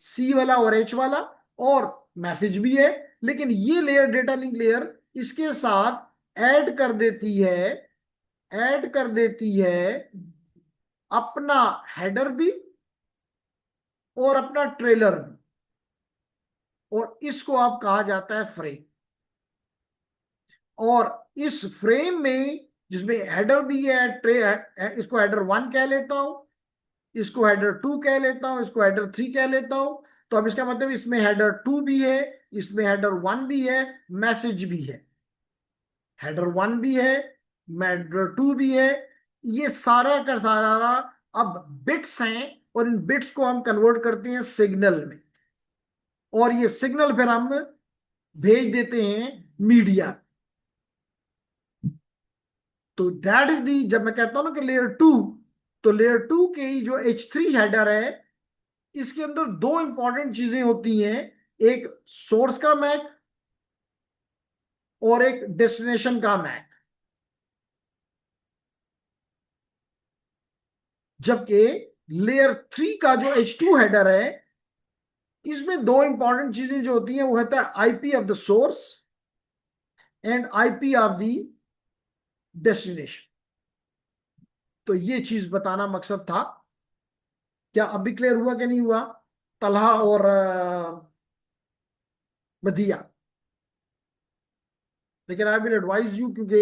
सी वाला और एच वाला, और मैसेज भी है। लेकिन ये लेयर, डेटा लिंक लेयर, इसके साथ ऐड कर देती है अपना हेडर भी और अपना ट्रेलर भी, और इसको आप कहा जाता है फ्रेम। और इस फ्रेम में जिसमें हेडर भी है, इसको हेडर 1 कह लेता हूं, इसको हेडर 2 कह लेता हूं, इसको हेडर 3 कह लेता हूं। तो अब इसका मतलब इसमें हेडर 2 भी है, इसमें हेडर 1 भी है, मैसेज भी है। हेडर 1 भी है, हेडर 2 भी है। ये सारा का सारा अब बिट्स हैं, और इन बिट्स को हम कन्वर्ट करते हैं सिग्नल में, और ये सिग्नल फिर हम भेज देते हैं मीडिया। तो दैट इज दी, जब मैं कहता हूं ना कि लेयर 2, तो लेयर 2 के जो H3 हेडर है, इसके अंदर दो इंपॉर्टेंट चीजें होती हैं, एक सोर्स का मैक और एक डेस्टिनेशन का मैक। जबकि लेयर 3 का जो H2 हेडर है, इसमें दो इंपॉर्टेंट चीजें जो होती हैं वो होता है IP of the source and IP of the destination. तो ये चीज बताना मकसद था क्या अब भी क्लियर हुआ कि नहीं हुआ? तलहा और मदिया। लेकिन आई विल एडवाइज यू, क्योंकि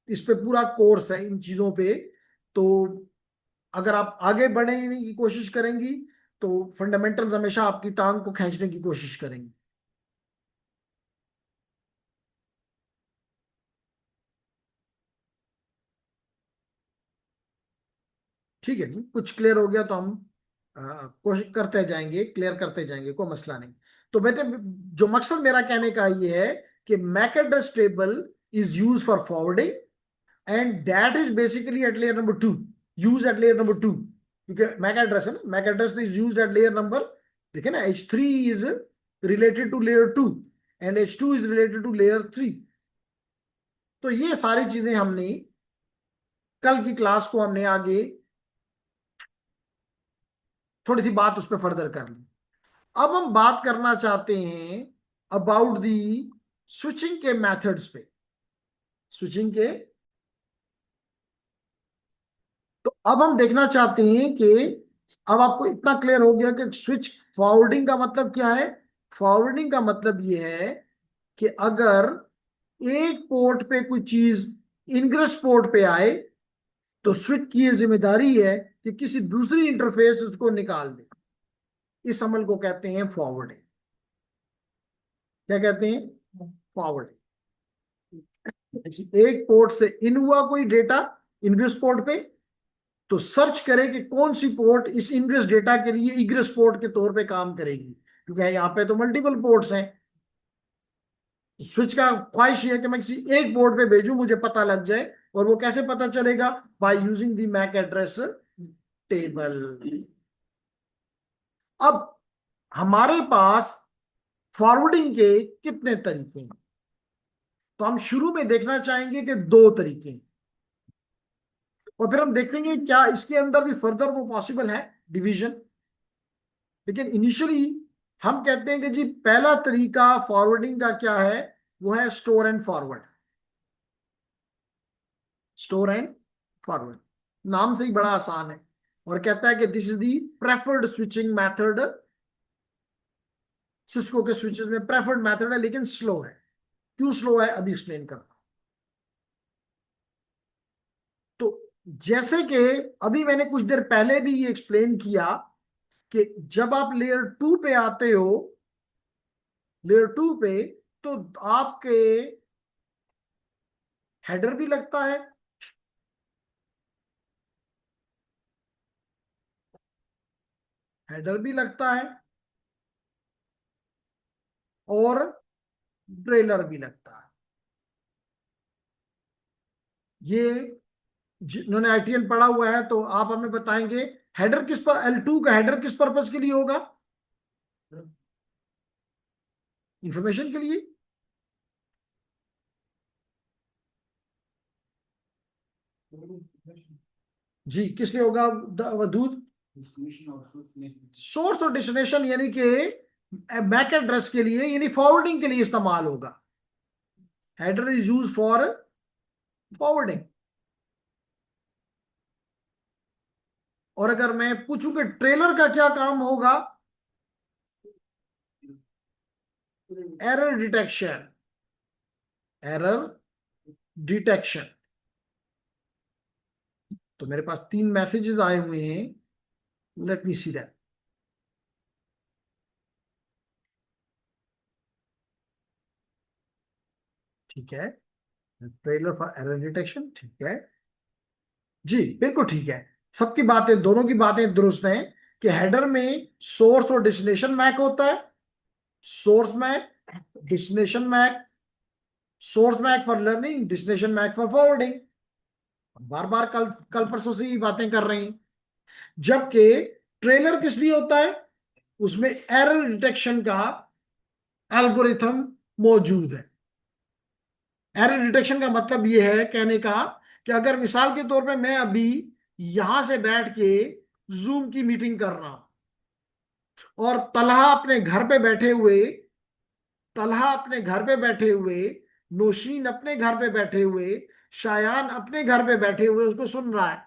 इस पे पूरा कोर्स है इन चीजों पे, तो अगर आप आगे बढ़ने की कोशिश करेंगी तो फंडामेंटल्स हमेशा आपकी टांग को खींचने की कोशिश करेंगी। ठीक है जी, कुछ क्लियर हो गया तो हम कोशिश करते जाएंगे, क्लियर करते जाएंगे, कोई मसला नहीं। तो बेटे, जो मकसद मेरा कहने का ये है कि MAC address table is use for forwarding, and that is basically at layer number 2, use at layer number 2, क्योंकि मैक एड्रेस है ना, MAC address is use at layer number, देखिए ना, H3 is related to layer 2 and H2 is related to layer 3। तो ये सारी चीजें हमने कल की क्लास को हमने आगे थोड़ी सी बात उस पर फर्दर कर ली। अब हम बात करना चाहते हैं अबाउट दी स्विचिंग के मेथड्स पे, स्विचिंग के। तो अब हम देखना चाहते हैं कि अब आपको इतना क्लियर हो गया कि स्विच फॉरवर्डिंग का मतलब क्या है। फॉरवर्डिंग का मतलब यह है कि अगर एक पोर्ट पे कोई चीज इनग्रेस पोर्ट पे आए तो स्विच की यह जिम्मेदारी है कि किसी दूसरी इंटरफेस उसको निकाल दे। इस अमल को कहते हैं फॉरवर्डिंग। क्या कहते हैं? फॉरवर्डिंग। एक पोर्ट से इन हुआ कोई डेटा इनग्रेस पोर्ट पे, तो सर्च करें कि कौन सी पोर्ट इस इनग्रेस डेटा के लिए इग्रेस पोर्ट के तौर पे काम करेगी, क्योंकि यहाँ पे तो मल्टीपल पोर्ट्स हैं। स्विच का ख्वाहिश है कि मैं किसी एक पोर्ट पे भेजूं, मुझे पता लग जाए। और वो कैसे पता चलेगा? By using the MAC address table. अब हमारे पास फॉरवर्डिंग के कितने तरीके हैं? तो हम शुरू में देखना चाहेंगे कि दो तरीके हैं, और फिर हम देखेंगे क्या इसके अंदर भी फर्दर वो पॉसिबल है डिवीजन। लेकिन इनिशियली हम कहते हैं कि जी पहला तरीका फॉरवर्डिंग का क्या है, वो है store and forward. Store and forward नाम से ही बड़ा आसान है, और कहता है कि this is the preferred switching method. Cisco के स्विचेस में प्रेफर्ड मेथड है, लेकिन स्लो है। क्यों स्लो है, अभी एक्सप्लेन करता हूं। तो जैसे कि अभी मैंने कुछ देर पहले भी ये एक्सप्लेन किया कि जब आप लेयर 2 पे आते हो, लेयर 2 पे, तो आपके हेडर भी लगता है, हेडर भी लगता है, और ट्रेलर भी लगता है। ये जिन्होंने आईटीएल पढ़ा हुआ है तो आप हमें बताएंगे, हेडर किस पर, L2 का हेडर किस पर्पस के लिए होगा? इंफॉर्मेशन के लिए। जी, किस लिए होगा वदूद? सोर्स और डेस्टिनेशन, यानी कि मैक एड्रेस के लिए, यानी फॉरवर्डिंग के लिए इस्तेमाल होगा। Header is use for forwarding. और अगर मैं पूछूं कि ट्रेलर का क्या काम होगा? Error detection, error detection. तो मेरे पास 3 मैसेजेस आए हुए हैं, लेट मी सी दैट। ठीक है, ट्रेलर फॉर एरर डिटेक्शन, ठीक है जी, बिल्कुल ठीक है। सबकी बातें, दोनों की बातें दुरुस्त हैं कि हेडर में सोर्स और डेस्टिनेशन मैक होता है। Source MAC, destination MAC. Source MAC for learning, destination MAC for forwarding. बार बार कल कल परसों से ही बातें कर रहे हैं। जबकि ट्रेलर किस लिए होता है? उसमें एरर डिटेक्शन का एल्गोरिथम मौजूद है। एरर डिटेक्शन का मतलब यह है कहने का कि अगर मिसाल के तौर पे मैं अभी यहां से बैठ के जूम की मीटिंग कर रहा हूं, और तलहा अपने घर पे बैठे हुए, नौशीन अपने घर पे बैठे हुए, शायान अपने घर पे बैठे हुए उसको सुन रहा है।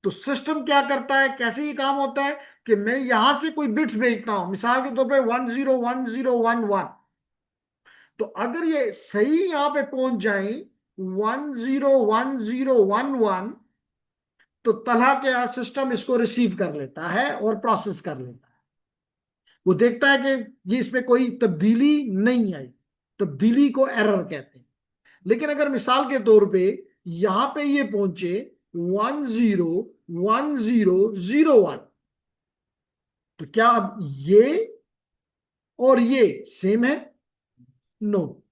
तो सिस्टम क्या करता है, कैसे ये काम होता है कि मैं यहां से कोई बिट्स भेजता हूं, मिसाल के तौर पे 101011, तो अगर ये सही यहां पे पहुंच जाए 101011, तो तलहा के यहाँ सिस्टम इसको रिसीव कर लेता है और प्रोसेस कर लेता है। वो देखता है कि ये इसमें कोई तब्दीली नहीं आई, तब्दीली को एरर कहते हैं। लेकिन अगर मिसाल के तौर पे यहां पे ये पहुंचे 101001, तो क्या अब ये और ये सेम है? नो।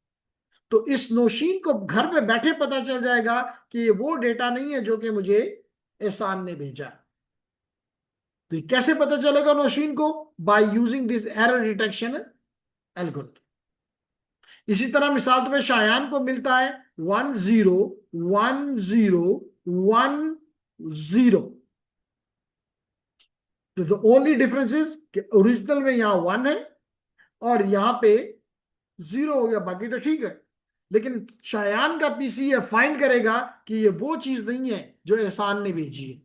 तो इस नौशीन को घर पे बैठे पता चल जाएगा कि ये वो डेटा नहीं है जो कि मुझे एहसान ने भेजा। तो ये कैसे पता चलेगा नौशीन को? By using this error detection algorithm. इसी तरह मिसाल तो शायान को मिलता है 101010। तो द ओनली डिफरेंस इज कि ओरिजिनल में यहां 1 है और यहां पे 0 हो गया, बाकी तो ठीक है। लेकिन शायान का पीसी ये फाइंड करेगा कि ये वो चीज नहीं है जो एहसान ने भेजी है।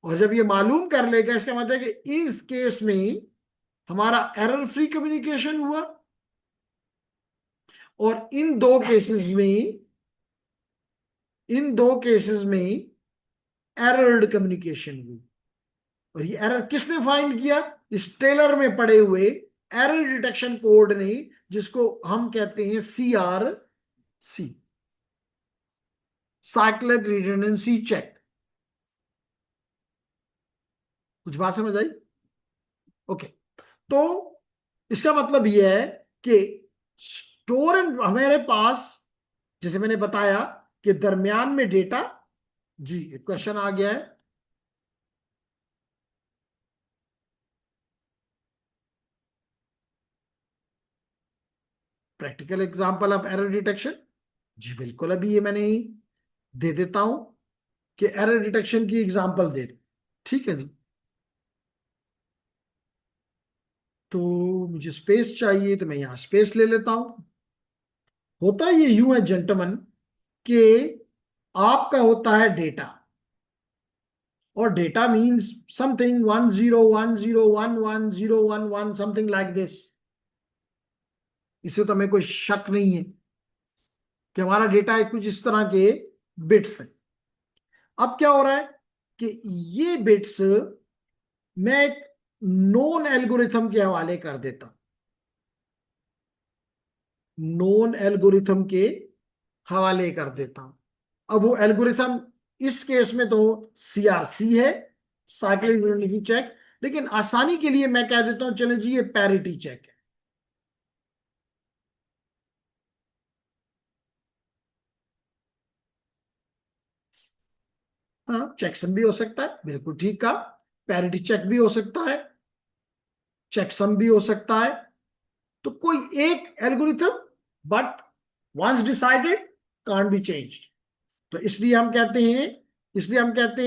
और जब ये मालूम कर लेगा, इसका मतलब है कि इस केस में हमारा एरर फ्री कम्युनिकेशन हुआ, और इन दो केसेस में एरर्ड कम्युनिकेशन हुई। और ये एरर किसने फाइंड किया? इस टेलर में पड़े हुए एरर डिटेक्शन कोड ने, जिसको हम कहते हैं CRC, साइक्लिक रिडंडेंसी चेक। कुछ बात समझ आई? ओके। तो इसका मतलब यह है कि स्टोर एंड हमारे पास, जैसे मैंने बताया कि दरमियान में डेटा। जी, एक क्वेश्चन आ गया है। Practical example of error detection. जी बिल्कुल, अभी ये मैंने ही दे देता हूं कि एरर डिटेक्शन की एग्जांपल दे दो। ठीक है जी। तो मुझे स्पेस चाहिए, तो मैं यहां स्पेस ले लेता हूं। होता ये यूं है जेंटलमैन कि आपका होता है डेटा, और data means something 10101101 something like this. इससे तो हमें कोई शक नहीं है कि हमारा डेटा है कुछ इस तरह के बिट्स है। अब क्या हो रहा है कि ये बिट्स मैं एक नोन एल्गोरिथम के हवाले कर देता हूं, नोन एल्गोरिथम के हवाले कर देता हूं। अब वो एल्गोरिथम इस केस में तो CRC है, साइक्लिक रिडंडेंसी चेक। लेकिन आसानी के लिए मैं कह देता हूं, चलो जी ये पैरिटी चेक है। हाँ, चेकसम भी हो सकता है, बिल्कुल ठीक कहा। पैरिटी चेक भी हो सकता है, चेकसम भी हो सकता है। तो कोई एक algorithm, but once decided can't be changed. तो इसलिए हम कहते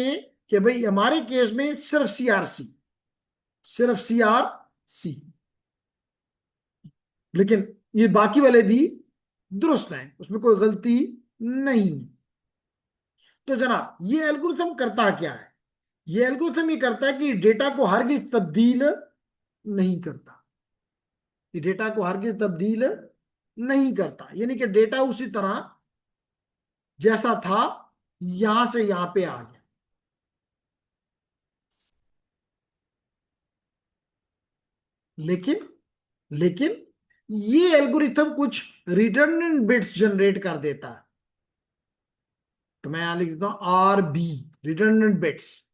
हैं कि भाई हमारे केस में सिर्फ CRC, लेकिन ये बाकी वाले भी दुरुस्त हैं, उसमें कोई गलती नहीं। तो जनाब, ये एल्गोरिथम करता क्या है? ये एल्गोरिथम ये करता है कि डेटा को हरगिज तब्दील नहीं करता। ये डेटा को हरगिज तब्दील नहीं करता, यानी कि डेटा उसी तरह जैसा था यहां से यहां पे आ गया। लेकिन लेकिन ये एल्गोरिथम कुछ रिडंडेंट बिट्स जनरेट कर देता है। तो मैं यहां लिख देता हूं RB, रिडंडेंट बिट्स।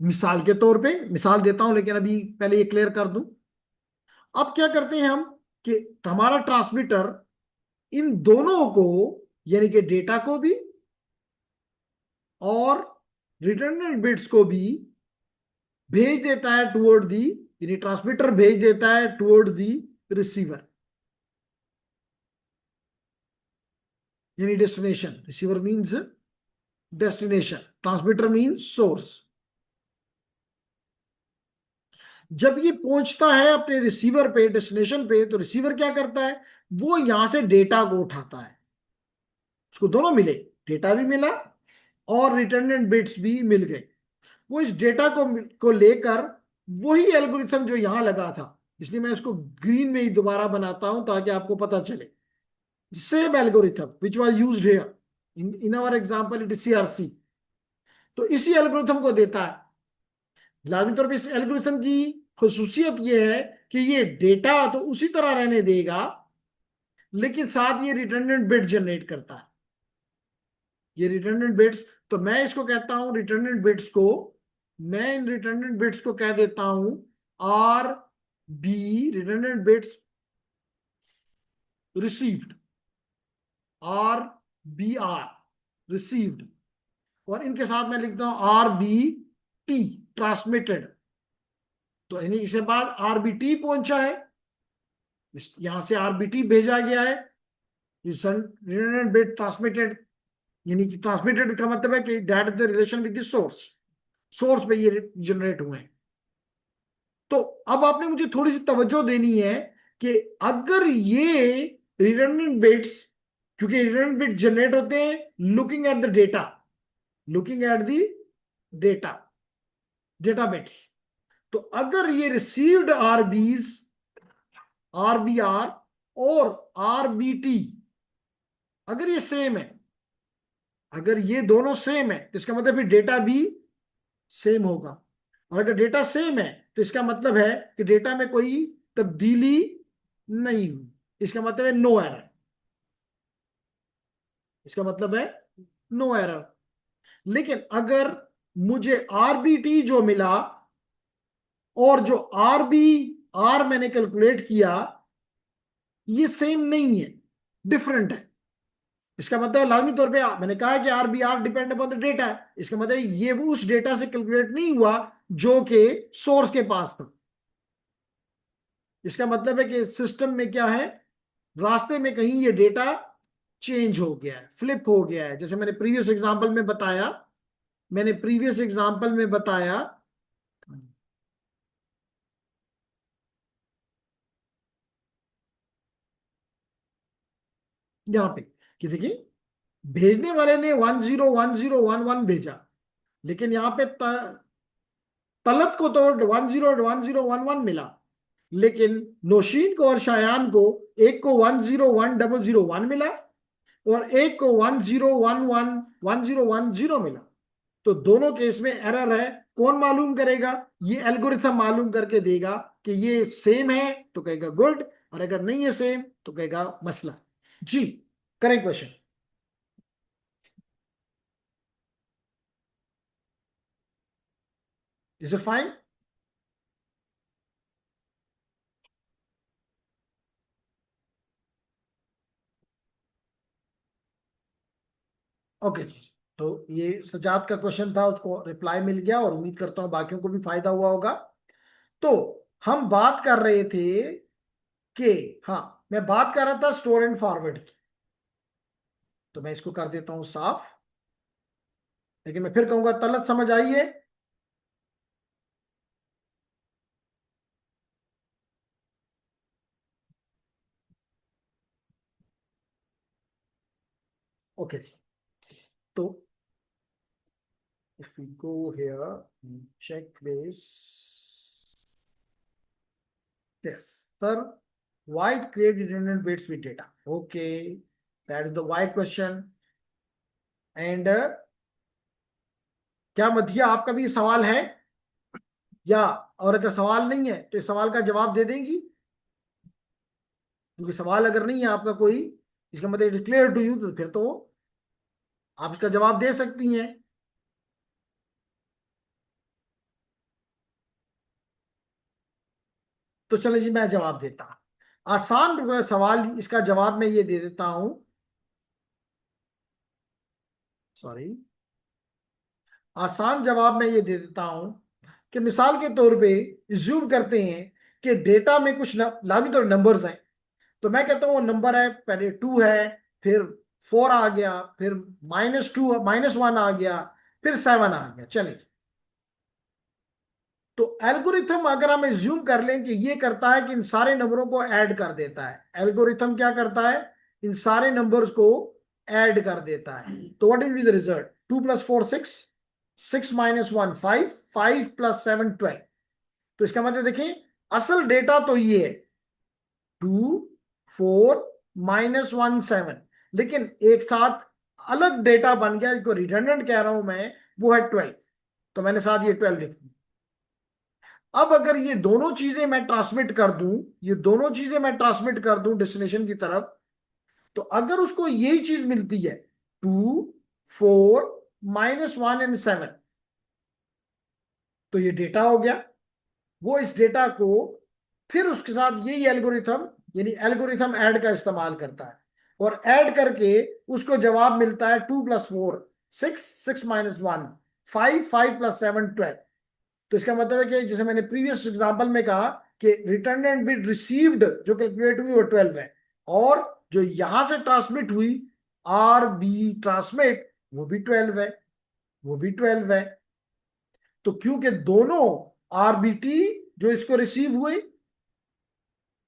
मिसाल के तौर पे मिसाल देता हूं, लेकिन अभी पहले ये क्लियर कर दूं। अब क्या करते हैं हम कि हमारा ट्रांसमीटर इन दोनों को, यानी कि डेटा को भी और रिटर्न बिट्स को भी भेज देता है टुवर्ड दी, यानी ट्रांसमीटर भेज देता है टुवर्ड दी रिसीवर, यानी destination. Receiver means destination, transmitter means source. जब ये पहुंचता है अपने रिसीवर पे, डेस्टिनेशन पे, तो रिसीवर क्या करता है? वो यहां से डेटा को उठाता है। उसको दोनों मिले, डेटा भी मिला और रिटर्न बिट्स भी मिल गए। वो इस डेटा को लेकर वही एल्गोरिथम जो यहां लगा था, इसलिए मैं इसको ग्रीन में ही दोबारा बनाता हूं ताकि आपको पता चले। Same algorithm which was used here in our example, it is CRC. तो इसी एल्गोरिथम को देता है। लाजमी तौर पे इस एल्गोरिथम की खसूसियत यह है कि ये डेटा तो उसी तरह रहने देगा, लेकिन साथ ये रिटर्नेंट बिट जनरेट करता है। ये रिटर्नेंट बिट्स, तो मैं इसको कहता हूं रिटर्नेंट बिट्स को, मैं इन रिटर्नेंट बिट्स को कह देता हूं R B, redundant bits received, R B R received, और इनके साथ मैं लिखता हूं आर बी टी ट्रांसमिटेड। तो यानी इसके बाद आरबीटी पहुंचा है, यहां से आरबीटी भेजा गया है, रिटर्न बिट ट्रांसमिटेड, यानी कि ट्रांसमिटेड का मतलब है कि that is the relation with the source, source पे ये जनरेट हुए हैं। तो अब आपने मुझे थोड़ी सी तवज्जो देनी है कि अगर ये रिटर्न बिट्स, क्योंकि रिटर्न बिट जनरेट होते हैं looking at the data, looking at the data, data bits, तो अगर ये रिसीव्ड आरबीज, आरबीआर और आरबीटी अगर ये सेम है, अगर ये दोनों सेम है तो इसका मतलब फिर डेटा भी सेम होगा। और अगर डेटा सेम है तो इसका मतलब है कि डेटा में कोई तब्दीली नहीं हुई, इसका मतलब है नो एरर, इसका मतलब है नो एरर। लेकिन अगर मुझे आरबीटी जो मिला और जो आर मैंने कैलकुलेट किया, ये सेम नहीं है, डिफरेंट है, इसका मतलब लाजमी तौर पे मैंने कहा कि are depend upon the data है, इसका मतलब ये वो उस डेटा से कैलकुलेट नहीं हुआ जो कि सोर्स के पास था। इसका मतलब है कि सिस्टम में क्या है, रास्ते में कहीं ये डेटा चेंज हो गया है, फ्लिप हो गया है। जैसे मैंने प्रीवियस एग्जांपल में बताया, मैंने प्रीवियस एग्जांपल में बताया यहां पे कि देखिए, भेजने वाले ने 101011 भेजा, लेकिन यहां पे तलत को तो 101011 मिला, लेकिन नौशीन को और शायान को, एक को 101001 मिला और एक को 10111010 मिला। तो दोनों केस में एरर है, कौन मालूम करेगा? ये एल्गोरिथम मालूम करके देगा कि ये सेम है तो कहेगा गुड, और अगर नहीं है सेम तो कहेगा मसला। जी, correct question. Is it fine? Okay जी। तो ये सजाद का क्वेश्चन था, उसको रिप्लाई मिल गया और उम्मीद करता हूं बाकियों को भी फायदा हुआ होगा। तो हम बात कर रहे थे कि, हाँ, मैं बात कर रहा था स्टोर एंड फॉरवर्ड की, तो मैं इसको कर देता हूं साफ, लेकिन मैं फिर कहूंगा तलत समझ आई है? ओके जी। तो if we go here, check this. Yes, sir. Why create redundant bits with data? Okay, that is the why question. And क्या मधिया आपका भी सवाल है, या और अगर सवाल नहीं है तो इस सवाल का जवाब दे देंगी? क्योंकि सवाल अगर नहीं है आपका कोई, इसका मतलब इट क्लियर टू यू, तो फिर तो आप इसका जवाब दे सकती हैं। तो चलो जी, मैं जवाब देता हूं। आसान सवाल, इसका जवाब मैं ये दे देता हूं, सॉरी, आसान जवाब मैं ये दे देता हूं कि मिसाल के तौर पे ज्यूम करते हैं कि डेटा में कुछ लाजमी तौर नंबर्स हैं, तो मैं कहता हूं वो नंबर है, पहले 2 है, फिर 4 आ गया, फिर -2 -1 आ गया, फिर 7 आ गया। चलिए, तो एल्गोरिथम अगर हम ज्यूम कर लें कि ये करता है कि इन सारे नंबरों को ऐड कर देता है, एल्गोरिथम क्या करता है, इन सारे नंबर्स को ऐड कर देता है। तो what will be the result? 2 + 4 6, 6 - 1 5, 5 + 7 12। तो इसका मतलब देखें, असल डेटा तो ये है 2 4 -1 7, लेकिन एक साथ अलग डेटा बन गया, जो रिडंडेंट कह रहा हूं मैं, वो है 12। तो मैंने साथ ये 12 लिख दी। अब अगर ये दोनों चीजें मैं ट्रांसमिट कर दूं, ये दोनों चीजें मैं ट्रांसमिट कर दूं डेस्टिनेशन की तरफ, तो अगर उसको यही चीज मिलती है 2 4 -1 एंड 7, तो ये डेटा हो गया। वो इस डेटा को फिर उसके साथ यही एल्गोरिथम, यानी एल्गोरिथम ऐड का इस्तेमाल करता है, और ऐड करके उसको जवाब मिलता है 2 + 4 6, 6 - 1 5, 5 + 7 12। तो इसका मतलब है कि जैसे मैंने प्रीवियस एग्जांपल में कहा कि रिटर्न बिट रिसीव्ड जो कैलकुलेट हुई वो 12 है, और जो यहां से ट्रांसमिट हुई आर बी ट्रांसमिट वो भी 12 है, वो भी 12 है। तो क्योंकि दोनों आरबीटी जो इसको रिसीव हुए,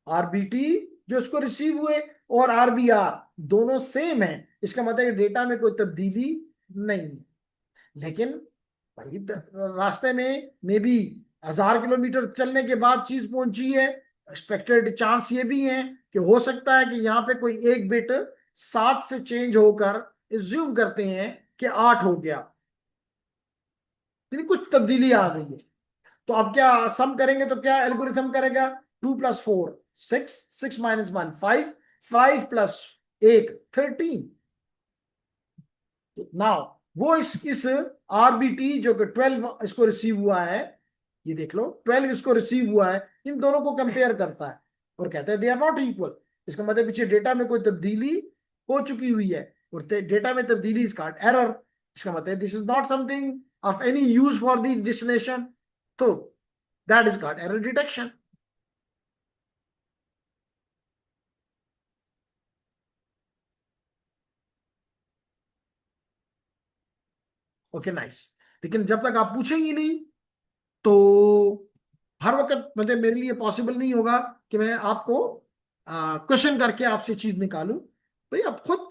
आरबीटी जो इसको रिसीव हुए और आरबीआर दोनों सेम है, इसका मतलब है डेटा में कोई तब्दीली नहीं है। लेकिन भाई रास्ते में मे बी 1000 किलोमीटर चलने के बाद चीज पहुंची है, एक्सपेक्टेड चांस ये भी है कि हो सकता है कि यहाँ पे कोई एक बिट 7 से चेंज होकर एज्यूम करते हैं कि 8 हो गया, यानी कुछ तब्दीली आ गई है। तो अब क्या सम करेंगे तो क्या एल्गोरिथम करेगा? 2 + 4 6, 6 - 1 5, 5 + 8 13। नाउ वो इस आरबीटी जो कि 12 इसको रिसीव हुआ है, ये देख लो 12 इसको रिसीव हुआ है, इन दोनों को कंपेयर करता है और कहता है दे आर नॉट इक्वल। इसका मतलब पीछे डेटा में कोई तब्दीली हो चुकी हुई है, और डेटा में तब्दीली इज कॉल्ड एरर। इसका मतलब this is not something of any use for the destination, तो that is called error detection. Okay nice. लेकिन जब तक आप पूछेंगी नहीं, तो हर वक्त मतलब मेरे लिए पॉसिबल नहीं होगा कि मैं आपको क्वेश्चन करके आपसे चीज निकालूं। भाई आप खुद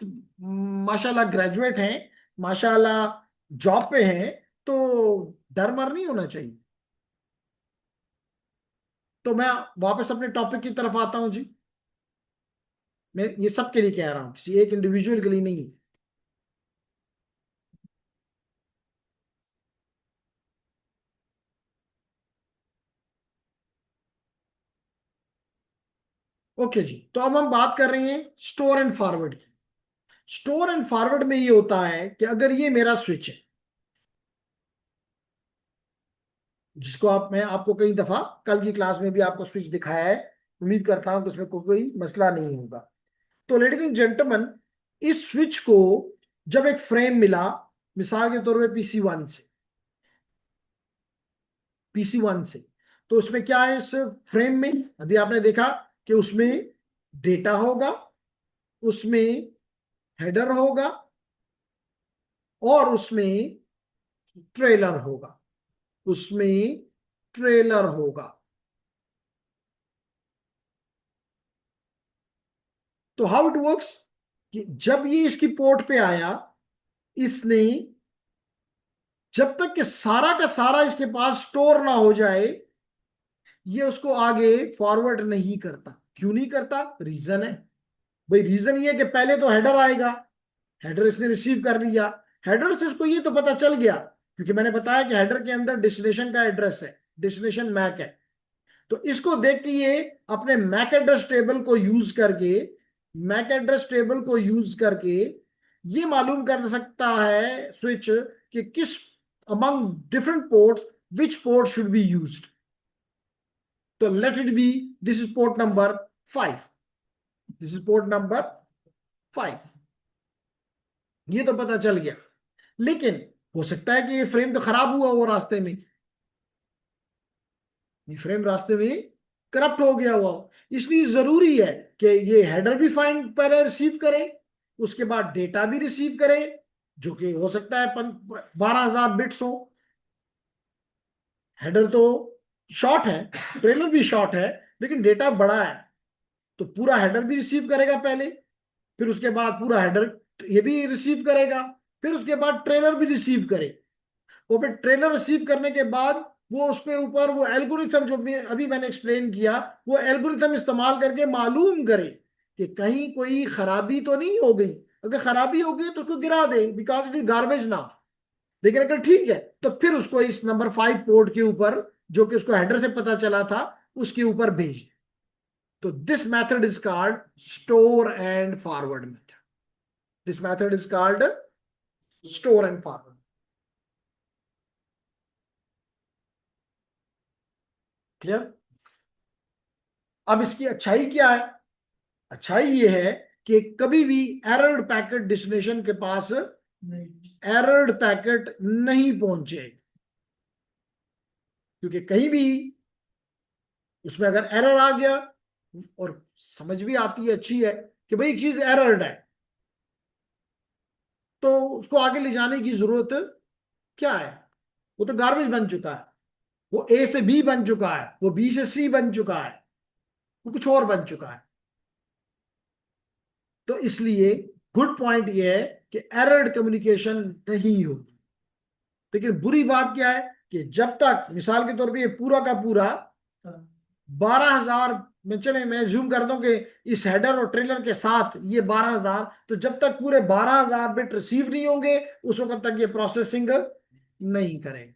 माशाल्लाह ग्रेजुएट हैं, माशाल्लाह जॉब पे हैं, तो डर मर नहीं होना चाहिए। तो मैं वापस अपने टॉपिक की तरफ आता हूं जी। मैं ये सबके लिए कह रहा हूं, किसी एक इंडिविजुअल के लिए नहीं। ओके जी, तो अब हम बात कर रहे हैं स्टोर एंड फॉरवर्ड की। स्टोर एंड फॉरवर्ड में ये होता है कि अगर ये मेरा स्विच है, जिसको आप, मैं आपको कई दफा कल की क्लास में भी आपको स्विच दिखाया है, उम्मीद करता हूं कि उसमें कोई मसला नहीं होगा। तो लेडीज एंड जेंटलमैन, इस स्विच को जब एक फ्रेम मिला, मिसाल के तौर पे पीसी वन से, तो उसमें क्या है, इस फ्रेम में अभी आपने देखा कि उसमें डेटा होगा, उसमें हेडर होगा, और उसमें ट्रेलर होगा, उसमें ट्रेलर होगा। तो हाउ इट वर्क्स, कि जब ये इसकी पोर्ट पे आया, इसने जब तक कि सारा का सारा इसके पास स्टोर ना हो जाए, ये उसको आगे फॉरवर्ड नहीं करता। क्यों नहीं करता? रीजन है भाई, रीजन ये है कि पहले तो हेडर आएगा, हेडर इसने रिसीव कर लिया, हेडर से इसको ये तो पता चल गया, क्योंकि मैंने बताया कि हेडर के अंदर डेस्टिनेशन का एड्रेस है, डेस्टिनेशन मैक है। तो इसको देख के ये अपने मैक एड्रेस टेबल को यूज करके, मैक एड्रेस टेबल को यूज करके ये मालूम कर सकता है स्विच कि किस among different ports which port should be used. तो let it be, this is port number 5, this is port number 5, ये तो पता चल गया। लेकिन हो सकता है कि ये फ्रेम तो खराब हुआ हो रास्ते में, ये फ्रेम रास्ते में करप्ट हो गया हुआ हो, इसलिए जरूरी है कि ये हेडर भी फाइंड पहले रिसीव करे, उसके बाद डेटा भी रिसीव करे, जो कि हो सकता है 12,000 बिट्स हो। हेडर तो शॉर्ट है, ट्रेलर भी शॉर्ट है, लेकिन डेटा बड़ा है, तो पूरा हेडर भी रिसीव करेगा पहले, फिर उसके बाद पूरा हेडर ये भी रिसीव करेगा, फिर उसके बाद ट्रेलर भी रिसीव करे, और फिर ट्रेलर रिसीव करने के बाद वो उसके ऊपर वो एल्गोरिथम जो अभी मैंने एक्सप्लेन किया, वो एल्गोरिथम इस्तेमाल करके मालूम करे कि कहीं कोई खराबी तो नहीं हो गई। अगर खराबी हो गई तो उसको गिरा दे, बिकॉज इट इज गार्बेज ना। लेकिन अगर ठीक है तो फिर उसको इस नंबर 5 पोर्ट के ऊपर, जो कि उसको हेडर से पता चला था, उसके ऊपर भेज दे। तो this method is called store and forward method. This method is called store and forward. Clear? अब इसकी अच्छाई क्या है? अच्छाई ये है कि कभी भी एरर्ड पैकेट डेस्टिनेशन के पास एरर्ड पैकेट नहीं पहुंचे, क्योंकि कहीं भी उसमें अगर एरर आ गया, और समझ भी आती है, अच्छी है कि भाई एक चीज एरर्ड है, तो उसको आगे ले जाने की जरूरत क्या है? वो तो गार्बेज बन चुका है, वो ए से बी बन चुका है, वो बी से सी बन चुका है, वो कुछ और बन चुका है। तो इसलिए गुड पॉइंट ये है कि एरर्ड कम्युनिकेशन नहीं होगी। लेकिन बुरी बात क्या है कि जब तक, मिसाल के तौर पे ये पूरा का पूरा 12,000 में, चले मैं जूम कर दूं कि इस हेडर और ट्रेलर के साथ ये 12,000, तो जब तक पूरे 12,000 बिट रिसीव नहीं होंगे उस वक्त तक ये प्रोसेसिंग नहीं करेंगे,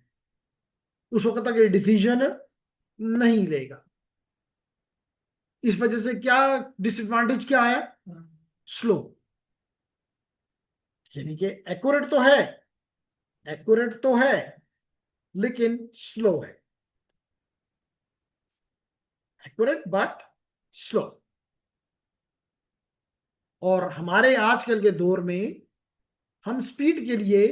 उस वक्त तक ये डिसीजन नहीं लेगा। इस वजह से क्या डिसएडवांटेज क्या है? स्लो। यानी कि एक्यूरेट तो है, एक्यूरेट तो है, लेकिन स्लो है। Accurate but slow. और हमारे आजकल के दौर में हम स्पीड के लिए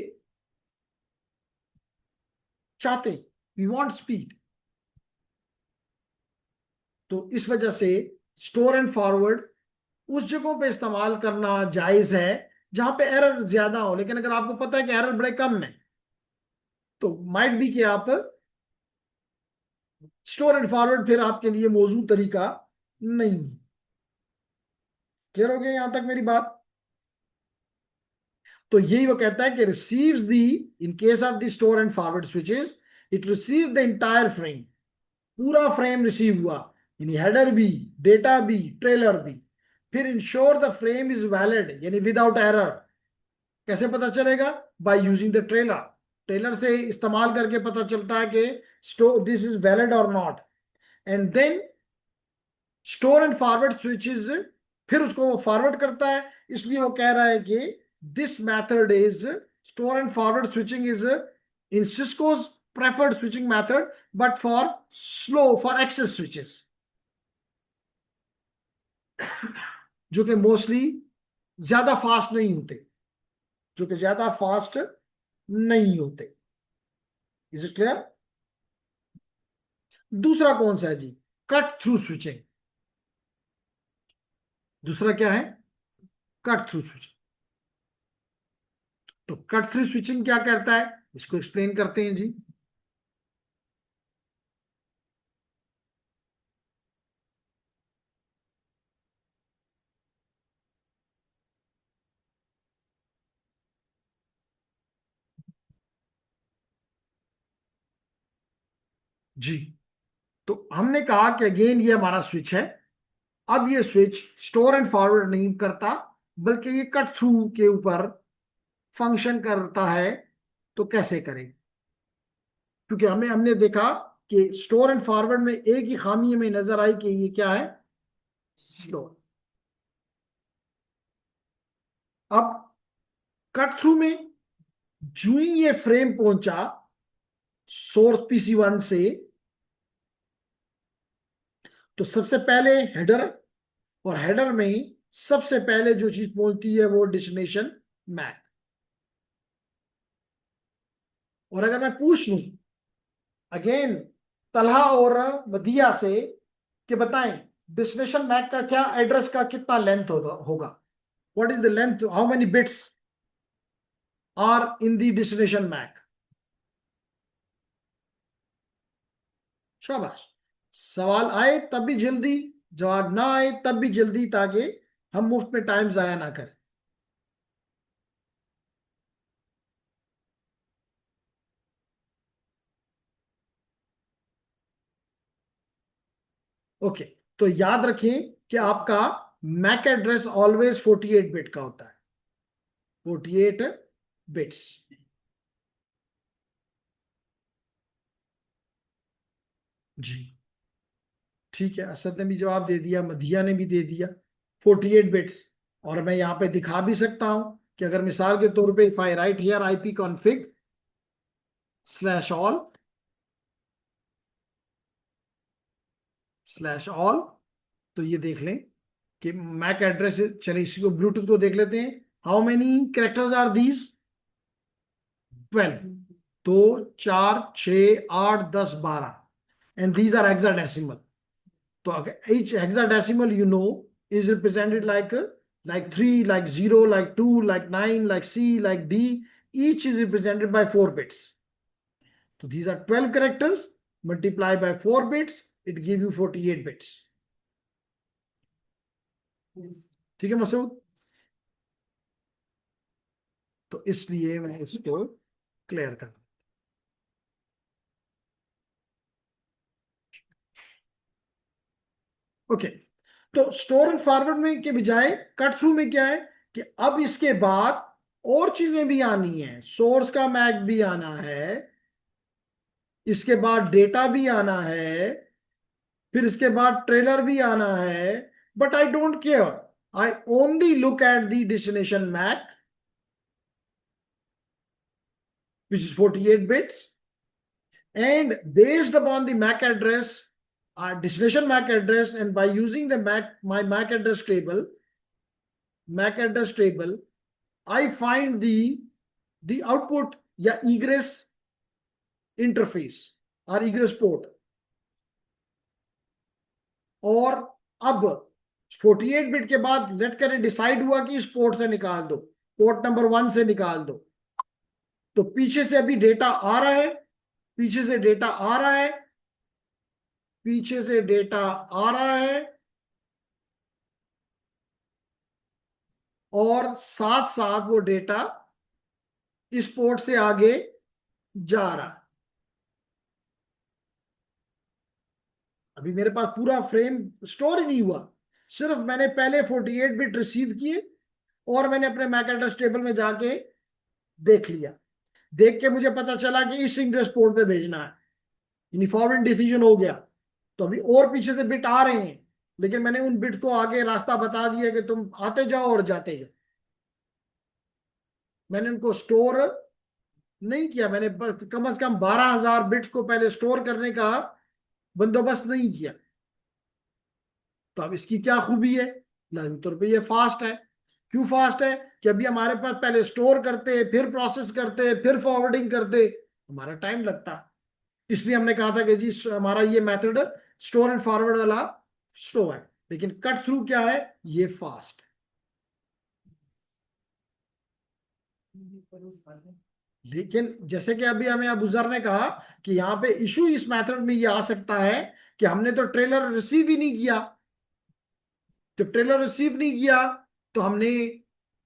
चाहते, वी वांट स्पीड। तो इस वजह से स्टोर एंड फॉरवर्ड उस जगहों पे इस्तेमाल करना जायज है जहां पे एरर ज्यादा हो। लेकिन अगर आपको पता है कि एरर बड़े कम है, तो माइट भी कि आप स्टोर एंड फॉरवर्ड फिर आपके लिए मौजूद तरीका नहीं। क्लियर हो गया यहां तक मेरी बात? तो यही वो कहता है कि receives the, in case of the store and forward switches, it receive the entire frame. पूरा फ्रेम रिसीव हुआ, यानी हेडर भी, डेटा भी, ट्रेलर भी। फिर ensure the frame is valid, यानी विदाउट एरर। कैसे पता चलेगा? By using the trailer. Trailer से इस्तेमाल करके पता चलता है कि स्टोर दिस इज वैलिड और not. And then store and forward switches, फिर उसको वो फॉरवर्ड करता है। इसलिए वो कह रहा है कि this method is, store and forward switching is in Cisco's preferred switching method, but for slow, for access switches, जो कि मोस्टली ज्यादा फास्ट नहीं होते, जो कि ज्यादा फास्ट नहीं होते। Is it clear? दूसरा कौन सा है जी? Cut through switching. दूसरा क्या है? Cut through switching. तो कट थ्रू स्विचिंग क्या करता है, इसको एक्सप्लेन करते हैं जी। जी, तो हमने कहा कि अगेन ये हमारा स्विच है। अब ये स्विच स्टोर एंड फॉरवर्ड नहीं करता, बल्कि ये कट थ्रू के ऊपर फंक्शन करता है। तो कैसे करें? क्योंकि हमने देखा कि स्टोर एंड फॉरवर्ड में एक ही खामी हमें नजर आई कि ये क्या है? स्टोर। अब कट थ्रू में जो ही ये फ्रेम पहुंचा सोर्स PC1 से, तो सबसे पहले हेडर, और हेडर में सबसे पहले जो चीज पहुंचती है वो डेस्टिनेशन मैक। और अगर मैं पूछ लूं अगेन तलहा और मदिया से कि बताएं डेस्टिनेशन मैक का क्या, एड्रेस का कितना लेंथ होगा, what is the length, how many bits are in the destination MAC? शाबाश। सवाल आए तब भी जल्दी, जवाब ना आए तब भी जल्दी, ताकि हम मुफ्त में टाइम जाया ना करें। ओके, तो याद रखें कि आपका मैक एड्रेस ऑलवेज 48 बिट का होता है, 48 बिट्स। जी ठीक है, असद ने भी जवाब दे दिया, मधिया ने भी दे दिया 48 बिट्स। और मैं यहां पे दिखा भी सकता हूं कि अगर मिसाल के तौर पे if I write here IP config /all /all, तो ये देख लें कि मैक एड्रेस, चलिए इसी को ब्लूटूथ को देख लेते हैं। How many characters are these? 12। 2 4 6 8 10 12 and these are hexadecimal. तो each hexadecimal is represented like 3, like 0, like 2, like 9, like C, like D. Each is represented by 4 bits. So these are 12 characters. Multiply by 4 bits, it gives you 48 bits. ठीक है मसूद? तो इसलिए मैं इसको clear कर, okay. तो store and forward में के बजाय कट थ्रू में क्या है कि अब इसके बाद और चीजें भी आनी है, सोर्स का मैक भी आना है, इसके बाद डेटा भी आना है, फिर इसके बाद ट्रेलर भी आना है। But I don't care, I only look at the destination MAC which is 48 bits, and based upon the MAC address, destination MAC address, and by using the my MAC address table, I find the output या egress interface और egress port। और अब 48 bit के बाद late कर decide हुआ कि इस पोर्ट से निकाल दो, पोर्ट नंबर 1 से निकाल दो। तो पीछे से अभी डेटा आ रहा है, पीछे से डेटा आ रहा है, पीछे से डेटा आ रहा है, और साथ साथ वो डेटा इस पोर्ट से आगे जा रहा है। अभी मेरे पास पूरा फ्रेम स्टोर ही नहीं हुआ, सिर्फ मैंने पहले 48 बिट रिसीव किए और मैंने अपने मैक एड्रेस टेबल में जाके देख लिया। देख के मुझे पता चला कि इस इंग्रेस पोर्ट पे भेजना है, यूनिफॉर्म डिसीजन हो गया। तो अभी और पीछे से बिट आ रहे हैं, लेकिन मैंने उन बिट को आगे रास्ता बता दिया कि तुम आते जाओ और जाते जाओ। मैंने उनको स्टोर नहीं किया, मैंने कम से कम 12,000 बिट्स को पहले स्टोर करने का बंदोबस्त नहीं किया। तो अब इसकी क्या खूबी है? लाजमी तौर पे ये फास्ट है। क्यों फास्ट है? कि अभी हमारे पास पहले स्टोर करते, फिर प्रोसेस करते, फिर फॉरवर्डिंग करते, हमारा टाइम लगता। इसलिए हमने कहा था कि जी हमारा ये मेथड स्टोर एंड फॉरवर्ड वाला स्लो है, लेकिन कट थ्रू क्या है, ये फास्ट है। लेकिन जैसे कि अभी हमें अबूजर ने कहा कि यहाँ पे इशू इस मेथड में ये आ सकता है कि हमने तो ट्रेलर रिसीव ही नहीं किया। जब ट्रेलर रिसीव नहीं किया तो हमने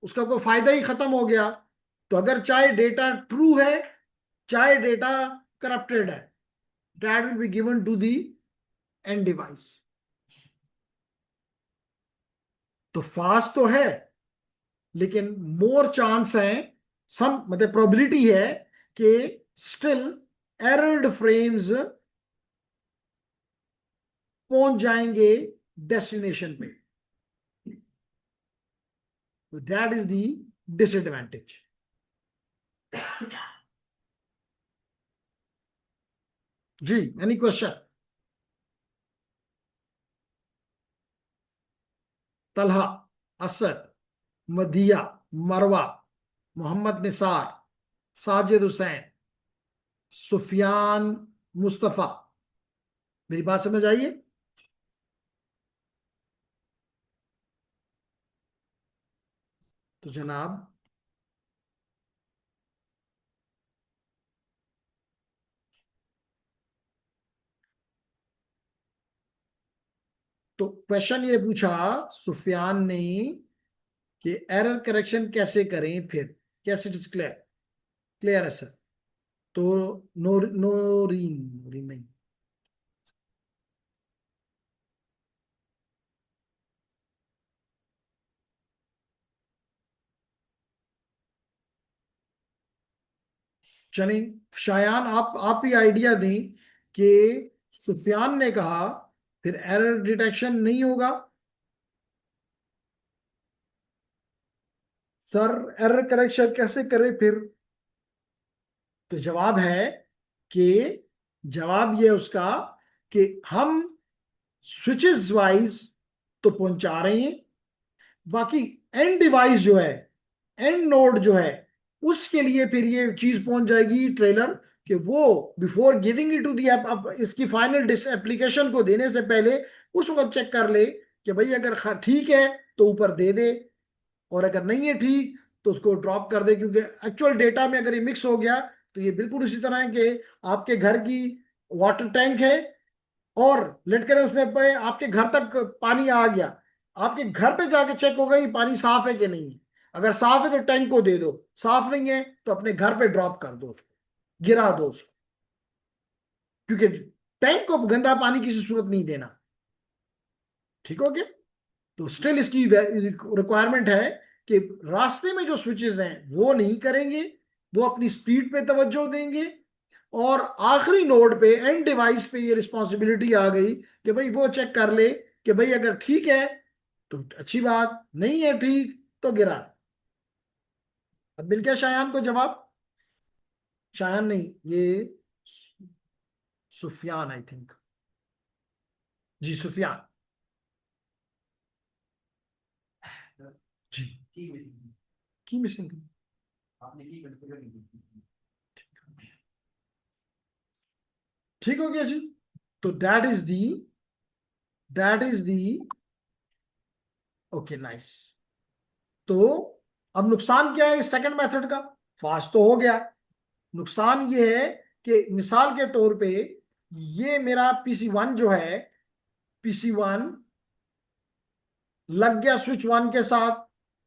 उसका कोई फायदा ही खत्म हो गया। तो अगर चाहे डेटा ट्रू है, चाहे डेटा करप्टेड है, that will be given to the end device. तो फास्ट तो है, लेकिन मोर चांस है, सम मतलब प्रोबेबिलिटी है कि स्टिल एरर्ड फ्रेम्स पहुंच जाएंगे डेस्टिनेशन पे। तो दैट इज दी डिसएडवांटेज। जी, एनी क्वेश्चन? तलहा, असद, मदिया, मरवा, मोहम्मद निसार, साजिद हुसैन, सुफियान, मुस्तफा। मेरी बात समझ आइए? तो जनाब तो क्वेश्चन ये पूछा सुफियान ने कि एरर करेक्शन कैसे करें, फिर कैसे इट इज क्लियर? क्लियर है सर? तो नोरीन, नोरीन नहीं, चलिए शायान, आप ही आइडिया दें कि सुफियान ने कहा फिर एरर डिटेक्शन नहीं होगा। सर एरर करेक्शन कैसे करें फिर? तो जवाब है कि जवाब ये उसका कि हम स्विचेस वाइज तो पहुंचा रहे हैं, बाकी एंड डिवाइस जो है, एंड नोड जो है, उसके लिए फिर ये चीज पहुंच जाएगी ट्रेलर कि वो before giving it to the app, इसकी फाइनल एप्लीकेशन को देने से पहले उस वक्त चेक कर ले कि भाई अगर ठीक है तो ऊपर दे दे, और अगर नहीं है ठीक तो उसको ड्रॉप कर दे, क्योंकि एक्चुअल डेटा में अगर ये मिक्स हो गया तो ये बिल्कुल उसी तरह है कि आपके घर की वाटर टैंक है और लेट करें उसमें आपके घर तक पानी आ गया, आपके घर पे जाके चेक होगा ये पानी साफ है कि नहीं है। अगर साफ है तो टैंक को दे दो, साफ नहीं है तो अपने घर पे ड्रॉप कर दो उसको, गिरा दो उसको, क्योंकि टैंक को गंदा पानी किसी सूरत नहीं देना। ठीक हो गया? तो स्टिल इसकी रिक्वायरमेंट है कि रास्ते में जो स्विचेस हैं वो नहीं करेंगे, वो अपनी स्पीड पे तवज्जो देंगे, और आखिरी नोड पे एंड डिवाइस पे ये रिस्पॉन्सिबिलिटी आ गई कि भाई वो चेक कर ले कि भाई अगर ठीक है तो अच्छी बात, नहीं है ठीक तो गिरा। अब मिल गया शायान को जवाब? शायान नहीं, ये सुफियान आई थिंक। जी सुफियान। जी की मिसिंग, की मिसिंग। आपने की कॉन्फ़िगर नहीं की। ठीक हो गया जी। तो that is the okay nice. तो अब नुकसान क्या है इस सेकंड मेथड का? फास्ट तो हो गया, नुकसान ये है कि मिसाल के तौर पे ये मेरा PC1 जो है, PC1 लग गया स्विच 1 के साथ,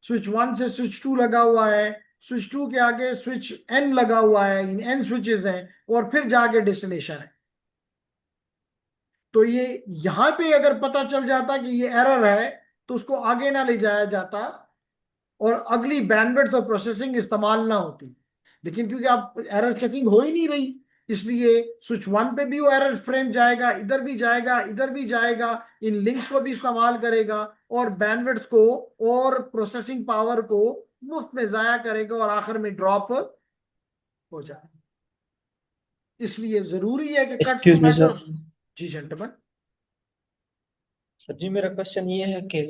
स्विच 1 से स्विच 2 लगा हुआ है, स्विच 2 के आगे स्विच N लगा हुआ है, इन N स्विचेस हैं, और फिर जाके डेस्टिनेशन है। तो ये यहां पे अगर पता चल जाता कि ये एरर है तो उसको आगे ना ले जाया जाता और अगली बैंडविड्थ और प्रोसेसिंग इस्तेमाल ना होती। लेकिन क्योंकि आप एरर चेकिंग हो ही नहीं रही, इसलिए स्विच 1 पे भी वो एरर फ्रेम जाएगा, इधर भी जाएगा, इधर भी जाएगा, इन लिंक्स को भी इस्तेमाल करेगा और बैंडविड्थ को और प्रोसेसिंग पावर को मुफ्त में जाया करेगा और आखिर में ड्रॉप हो जाए। इसलिए जरूरी है कि cut through excuse me sir. Method. जी जेंटलमैन। सर जी मेरा क्वेश्चन ये है कि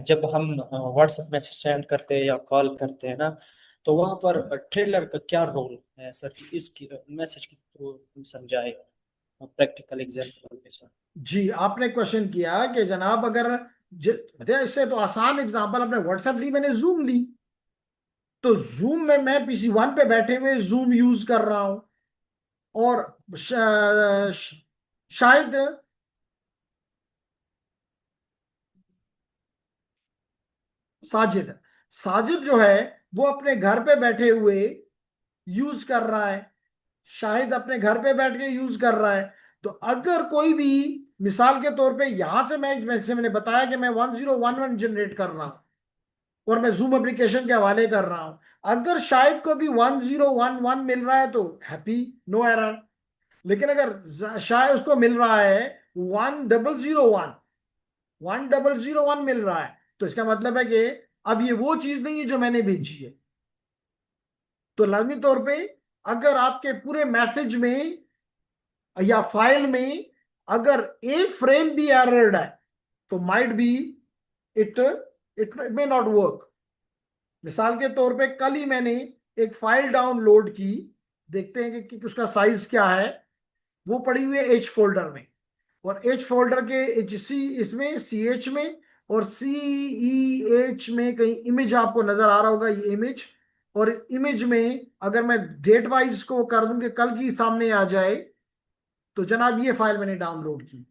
जब हम व्हाट्सएप मैसेज सेंड करते हैं या कॉल करते हैं ना, तो वहां पर ट्रेलर का क्या रोल है सर जी? इसकी मैसेज के थ्रू समझाए प्रैक्टिकल एग्जांपल में सर। जी आपने क्वेश्चन किया कि जनाब अगर बताया, इससे तो आसान एग्जांपल अपने व्हाट्सएप ली, मैंने जूम ली, तो जूम में मैं PC1 पे बैठे हुए जूम यूज कर रहा हूं, और शायद साजिद साजिद जो है वो अपने घर पे बैठे हुए यूज कर रहा है, शाहिद अपने घर पे बैठ के यूज कर रहा है। तो अगर कोई भी, मिसाल के तौर पे यहां से मैंने बताया कि मैं 1011 जनरेट कर रहा हूं और मैं जूम एप्लीकेशन के हवाले कर रहा हूं, अगर शाहिद को भी 1011 मिल रहा है तो हैप्पी, नो एरर। लेकिन अगर शायद उसको मिल रहा है 1001 मिल रहा है, तो इसका मतलब है कि अब ये वो चीज नहीं है जो मैंने भेजी है। तो लाजमी तौर पे अगर आपके पूरे मैसेज में या फाइल में अगर एक फ्रेम भी एरर्ड है तो might be it it may not work. मिसाल के तौर पे कल ही मैंने एक फाइल डाउनलोड की, देखते हैं कि उसका साइज क्या है। वो पड़ी हुई है H फोल्डर में, और H फोल्डर के HC इसमें CH में और CEH में कहीं इमेज आपको नजर आ रहा होगा, ये इमेज। और इमेज में अगर मैं डेट वाइज को कर दूं कि कल की सामने आ जाए, तो जनाब ये फाइल मैंने डाउनलोड की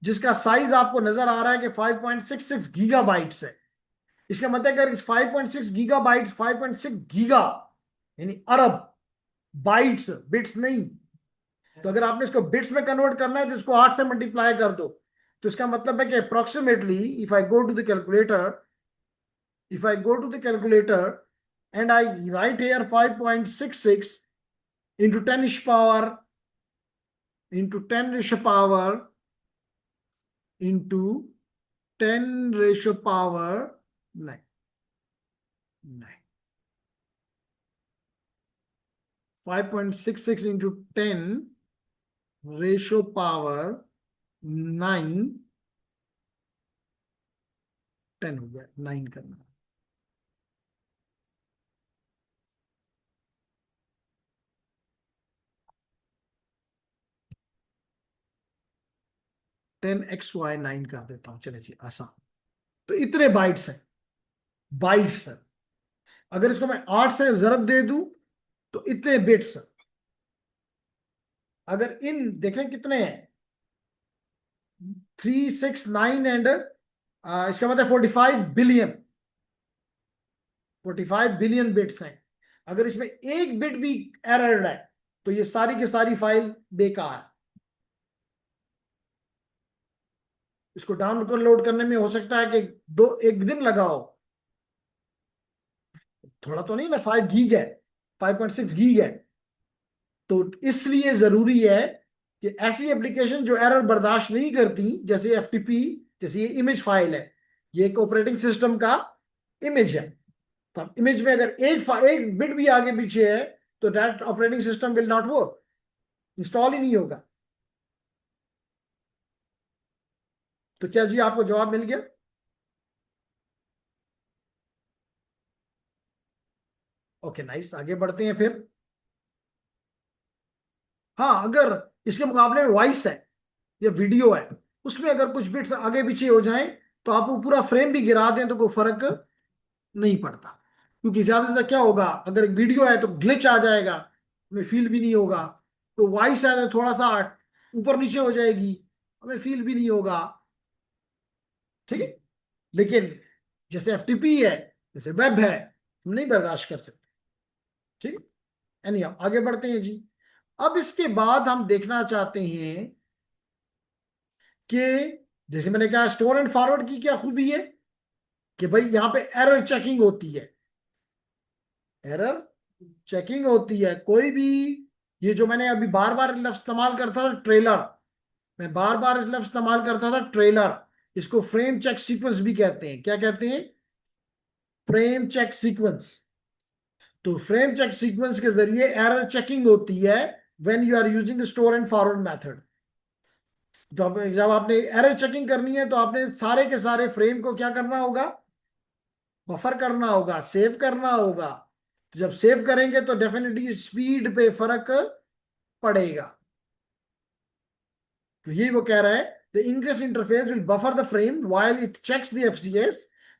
जिसका साइज आपको नजर आ रहा है कि 5.66 गीगाबाइट्स है। इसका मतलब अगर इस 5.6 गीगाबाइट्स, 5.6 गीगा यानी अरब, बाइट्स बिट्स नहीं, तो अगर आपने इसको बिट्स में कन्वर्ट करना है तो इसको 8 से मल्टीप्लाई कर दो। तो इसका मतलब है कि approximately if I go to the calculator, and I write here 5.66, into 10 power into 10 power into 10 power 9 9 5.66 into 10 power 9 10 हो गया, 9 करना। टेन एक्स वाई 9 कर देता हूं, चले जी आसान। तो इतने बाइट्स हैं, बाइट्स है। अगर इसको मैं 8 से जरब दे दूं तो इतने बिट्स। अगर इन देखें कितने हैं, 3 6 9 एंड इसका मतलब 45 बिलियन बिट्स हैं। अगर इसमें एक बिट भी एरर है तो ये सारी की सारी फाइल बेकार है। इसको डाउनलोड करने में हो सकता है कि एक दिन लगाओ, थोड़ा तो नहीं ना, 5 गीग है, 5.6 गीग है। तो इसलिए जरूरी है कि ऐसी एप्लीकेशन जो एरर बर्दाश्त नहीं करती, जैसे एफटीपी, जैसे ये इमेज फाइल है, ये एक ऑपरेटिंग सिस्टम का इमेज है। तो इमेज में अगर एक बिट भी आगे पीछे है तो that operating system will not work, install ही नहीं होगा। तो क्या जी आपको जवाब मिल गया? ओके नाइस, आगे बढ़ते हैं फिर। हाँ, अगर इसके मुकाबले में वॉइस है या वीडियो है, उसमें अगर कुछ बिट्स आगे पीछे हो जाएं तो आप वो पूरा फ्रेम भी गिरा दें तो कोई फर्क नहीं पड़ता। क्योंकि ज्यादा से ज्यादा क्या होगा, अगर एक वीडियो है तो ग्लिच आ जाएगा, हमें फील भी नहीं होगा। तो वॉइस है तो थोड़ा सा ऊपर नीचे हो जाएगी, हमें फील भी नहीं होगा। ठीक है, लेकिन जैसे एफटीपी है, जैसे वेब है, हम नहीं बर्दाश्त कर सकते। ठीक है, एनी आगे बढ़ते हैं जी। अब इसके बाद हम देखना चाहते हैं कि जैसे मैंने कहा स्टोर एंड फॉरवर्ड की क्या खूबी है कि भाई यहां पे एरर चेकिंग होती है। एरर चेकिंग होती है कोई भी, ये जो मैंने अभी बार बार लफ्ज इस्तेमाल करता था ट्रेलर, मैं बार बार इस लफ्ज इस्तेमाल करता था ट्रेलर, इसको फ्रेम चेक सीक्वेंस भी कहते हैं। क्या कहते हैं? Frame check sequence. तो फ्रेम चेक सीक्वेंस के जरिए एरर चेकिंग होती है when you are using store and forward method. तो जब आपने एरर चेकिंग करनी है तो आपने सारे के सारे फ्रेम को क्या करना होगा, बफर करना होगा, सेव करना होगा। तो जब सेव करेंगे तो डेफिनेटली स्पीड पे फर्क पड़ेगा। तो यही वो कह रहा है, the ingress interface will buffer the frame while it checks the FCS.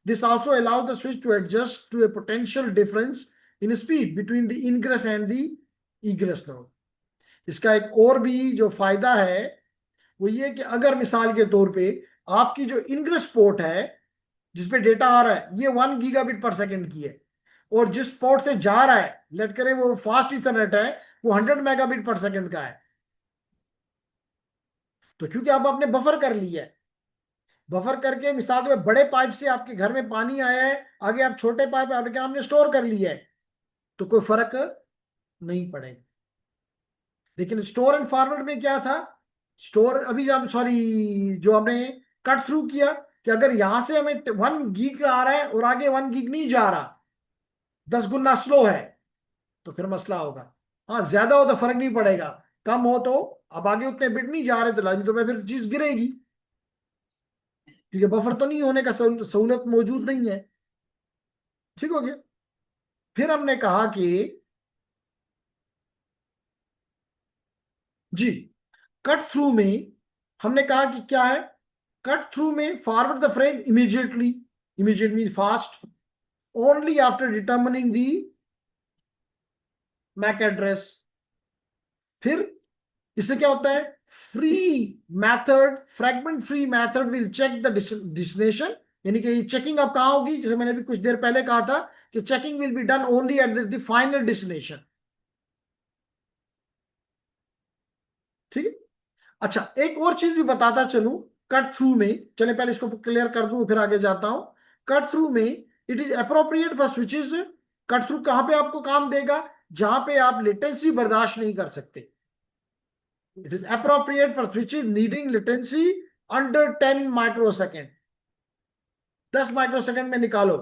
This also allows the switch to adjust to a potential difference in speed between the ingress and the egress node. इसका एक और भी जो फायदा है वो ये कि अगर मिसाल के तौर पे आपकी जो इनग्रेस पोर्ट है जिसपे डेटा आ रहा है ये 1 गीगाबिट पर सेकंड की है, और जिस पोर्ट से जा रहा है लेट करें वो फास्ट इथरनेट है, वो 100 मेगाबिट पर सेकंड का है। तो क्योंकि अब आपने बफर कर लिया है, बफर करके मिसाल में बड़े पाइप से आपके घर में पानी आया है, आगे आप छोटे पाइप आपके आपने स्टोर कर लिया है, तो कोई फर्क नहीं पड़ेगा। लेकिन स्टोर एंड फॉरवर्ड में क्या था, स्टोर अभी सॉरी जो हमने कट थ्रू किया कि अगर यहां से हमें 1 गीग आ रहा है और आगे 1 गीग नहीं जा रहा, 10 गुना स्लो है, तो फिर मसला होगा। हाँ, ज्यादा हो तो फर्क नहीं पड़ेगा, कम हो तो अब आगे उतने बिट नहीं जा रहे तो लाजमी तो फिर चीज गिरेगी, क्योंकि बफर तो नहीं होने का सहूलत मौजूद नहीं है। ठीक हो गया। फिर हमने कहा कि जी कट थ्रू में हमने कहा कि क्या है, कट थ्रू में forward the frame immediately, immediate mean fast, only after determining the MAC address. फिर इससे क्या होता है, free method, fragment free method will check the destination, यानी कि चेकिंग अब कहां होगी, जैसे मैंने भी कुछ देर पहले कहा था कि checking will be done only at the final destination. ठीक है। अच्छा, एक और चीज भी बताता चलूं कट थ्रू में, चले पहले इसको क्लियर कर दूं फिर आगे जाता हूं। कट थ्रू में it is appropriate for switches, cut through कहां पे आपको काम देगा, जहां पे आप लेटेंसी बर्दाश्त नहीं कर सकते। It is appropriate for switches needing latency under 10 microsecond. 10 microsecond में निकालो,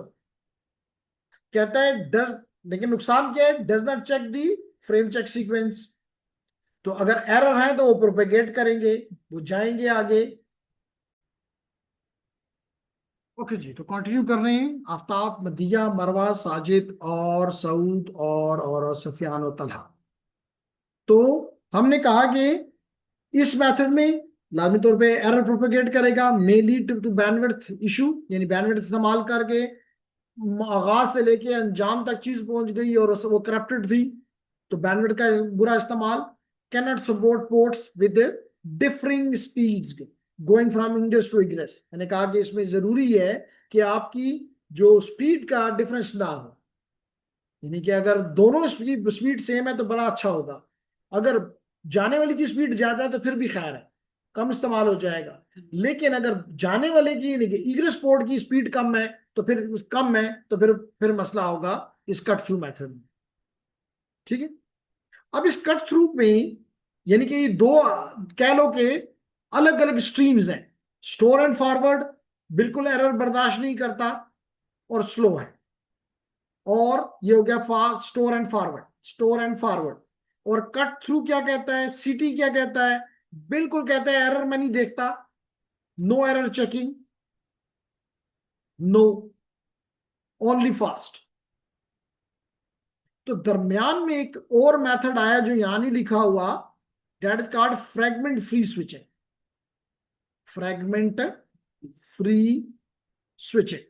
कहता है डज, लेकिन नुकसान क्या है, does not check the frame check sequence. तो अगर एरर है तो वो प्रोपेगेट करेंगे, वो जाएंगे आगे। ओके जी, तो कंटिन्यू कर रहे हैं। आफ्ताब, मदिया, मरवा, साजिद और सऊद और सफियान और तलहा। तो हमने कहा कि इस मेथड में लाजमी तौर पे एरर प्रोपेगेट करेगा, may lead to bandwidth issue, यानी बैंडविड्थ इस्तेमाल करके आगाज से लेके अंजाम तक चीज पहुंच गई और वो करप्टेड थी, तो बैंडविड्थ का बुरा इस्तेमाल। Can not support ports with differing speeds going from ingress to egress. मैंने कहा कि इसमें जरूरी है कि आपकी जो स्पीड का डिफरेंस ना हो, यानी कि अगर दोनों स्पीड सेम है तो बड़ा अच्छा होगा। अगर जाने वाले की स्पीड ज्यादा है तो फिर भी खैर है, कम इस्तेमाल हो जाएगा। लेकिन अगर जाने वाले की यानी कि इग्रेस पोर्ट की स्पीड कम है तो फिर मसला होगा इस कट थ्रू मेथड में। ठीक है, अब इस कट थ्रू में यानी कि दो कह लो कि अलग अलग स्ट्रीम्स हैं। स्टोर एंड फॉरवर्ड बिल्कुल एरर बर्दाश्त नहीं करता और स्लो है, और ये हो गया fast store and forward, store and forward. और कट थ्रू क्या कहता है, सीटी क्या कहता है, बिल्कुल कहता है एरर मैं नहीं देखता, no error checking, no, only fast. तो दरमियान में एक और मेथड आया जो यहां नहीं लिखा हुआ, that is called fragment free switching. Fragment free switching,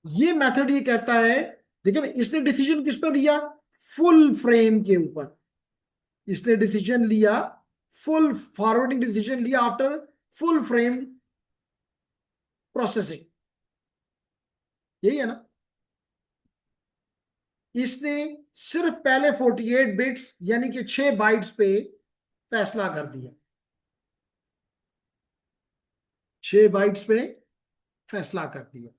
ये मेथड ये कहता है, देखिए इसने डिसीजन किस पर लिया, फुल फ्रेम के ऊपर। इसने डिसीजन लिया, फुल फॉरवर्डिंग डिसीजन लिया आफ्टर फुल फ्रेम प्रोसेसिंग, यही है ना। इसने सिर्फ पहले 48 बिट्स यानी कि 6 बाइट्स पे फैसला कर दिया, 6 बाइट्स पे फैसला कर दिया।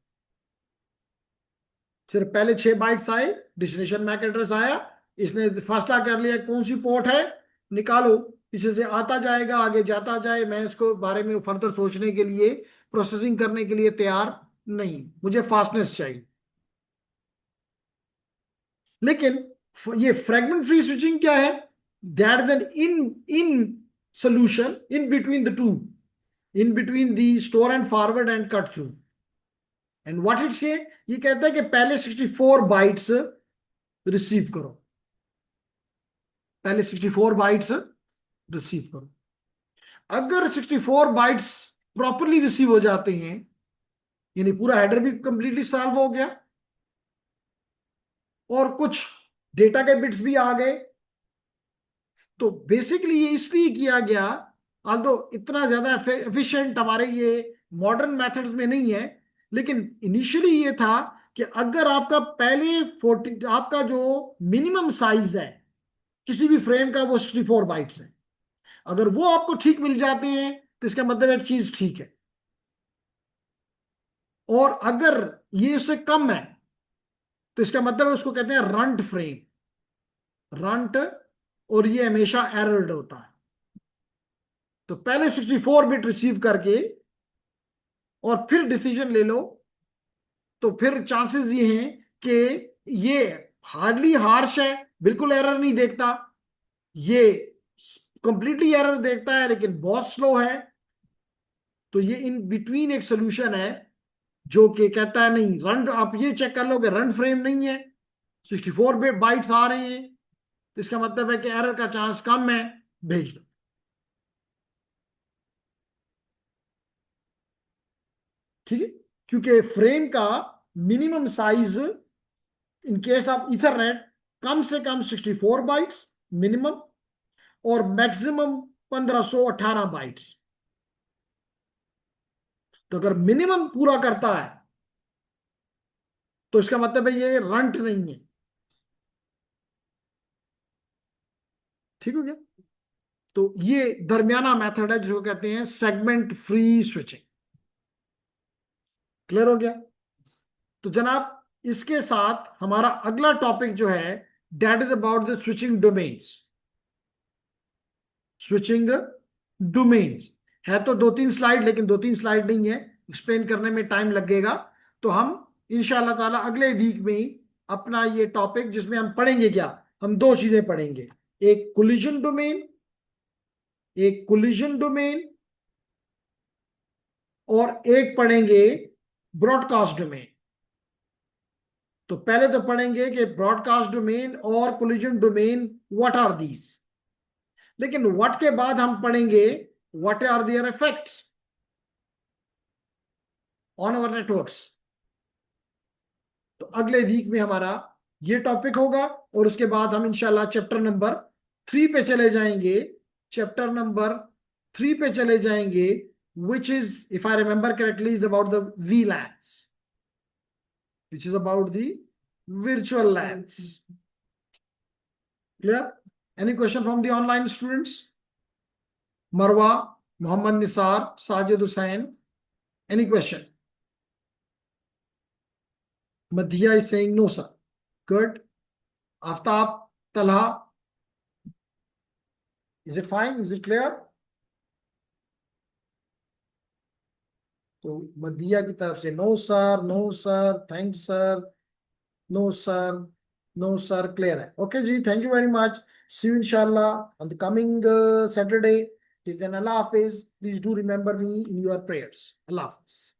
सिर्फ पहले 6 बाइट्स आए, डेस्टिनेशन मैक एड्रेस आया, इसने फैसला कर लिया कौन सी पोर्ट है, निकालो। पीछे से आता जाएगा, आगे जाता जाए, मैं इसको बारे में फर्दर सोचने के लिए, प्रोसेसिंग करने के लिए तैयार नहीं, मुझे फास्टनेस चाहिए। लेकिन ये फ्रेगमेंट फ्री स्विचिंग क्या है, that is an in solution in between the two, in between the store and forward and cut through. And what it से, ये कहता है कि पहले 64 बाइट्स रिसीव करो, पहले 64 बाइट्स रिसीव करो। अगर 64 बाइट्स प्रॉपरली रिसीव हो जाते हैं, यानी पूरा हेडर भी कंप्लीटली सॉल्व हो गया और कुछ डेटा के बिट्स भी आ गए, तो बेसिकली ये इसलिए किया गया, आल्दो इतना ज्यादा एफिशिएंट हमारे ये मॉडर्न मेथड्स में नहीं है, लेकिन इनिशियली ये था कि अगर आपका पहले 40 आपका जो मिनिमम साइज है किसी भी फ्रेम का वो 64 बाइट्स है, अगर वो आपको ठीक मिल जाते हैं तो इसका मतलब एक चीज ठीक है। और अगर ये उससे कम है तो इसका मतलब है उसको कहते हैं रंट फ्रेम, रंट, और ये हमेशा एरर्ड होता है। तो पहले 64 बिट रिसीव करके और फिर डिसीजन ले लो, तो फिर चांसेस ये हैं कि ये हार्डली हार्श है, बिल्कुल एरर नहीं देखता, ये कंप्लीटली एरर देखता है लेकिन बहुत स्लो है। तो ये इन बिटवीन एक सोल्यूशन है जो कि कहता है नहीं, रन, आप ये चेक कर लो कि रन फ्रेम नहीं है, 64 बाइट्स आ रहे हैं, तो इसका मतलब है कि एरर का चांस कम है, भेज दो। ठीक है, क्योंकि फ्रेम का minimum size in case of Ethernet कम से कम 64 बाइट्स मिनिमम और मैक्सिमम 1518 बाइट्स। तो अगर मिनिमम पूरा करता है तो इसका मतलब है ये रंट नहीं है। ठीक हो गया, तो ये दरमियाना मेथड है जिसको कहते हैं सेगमेंट फ्री स्विचिंग। क्लियर हो गया। तो जनाब इसके साथ हमारा अगला टॉपिक जो है that is about the switching domains. Switching domains है तो 2-3 स्लाइड, लेकिन 2-3 स्लाइड नहीं है, एक्सप्लेन करने में टाइम लगेगा। तो हम इंशाल्लाह ताला अगले वीक में ही अपना ये टॉपिक, जिसमें हम पढ़ेंगे क्या, हम 2 चीजें पढ़ेंगे, एक कोलिजन डोमेन और एक पढ़ेंगे ब्रॉडकास्ट डोमेन। तो पहले तो पढ़ेंगे कि ब्रॉडकास्ट डोमेन और collision domain what are these, लेकिन व्हाट के बाद हम पढ़ेंगे what are their effects on our networks. तो अगले वीक में हमारा ये टॉपिक होगा और उसके बाद हम इंशाल्लाह चैप्टर नंबर 3 पे चले जाएंगे। चैप्टर नंबर 3 पे चले जाएंगे, which is, if I remember correctly, is about the VLANs, which is about the virtual LANs. Clear? Any question from the online students? Marwa, Muhammad Nisar, Sajid Hussain. Any question? Madhiya is saying no, sir. Good. Aftab, Talha. Is it fine? Is it clear? तो मदिया की तरफ से no sir, no sir, thanks sir, no sir, no sir, clear है। Okay जी, thank you very much. See you इंशाल्लाह on the coming Saturday. Till then अल्लाह हाफिज। Please do remember me in your prayers. अल्लाह हाफिज।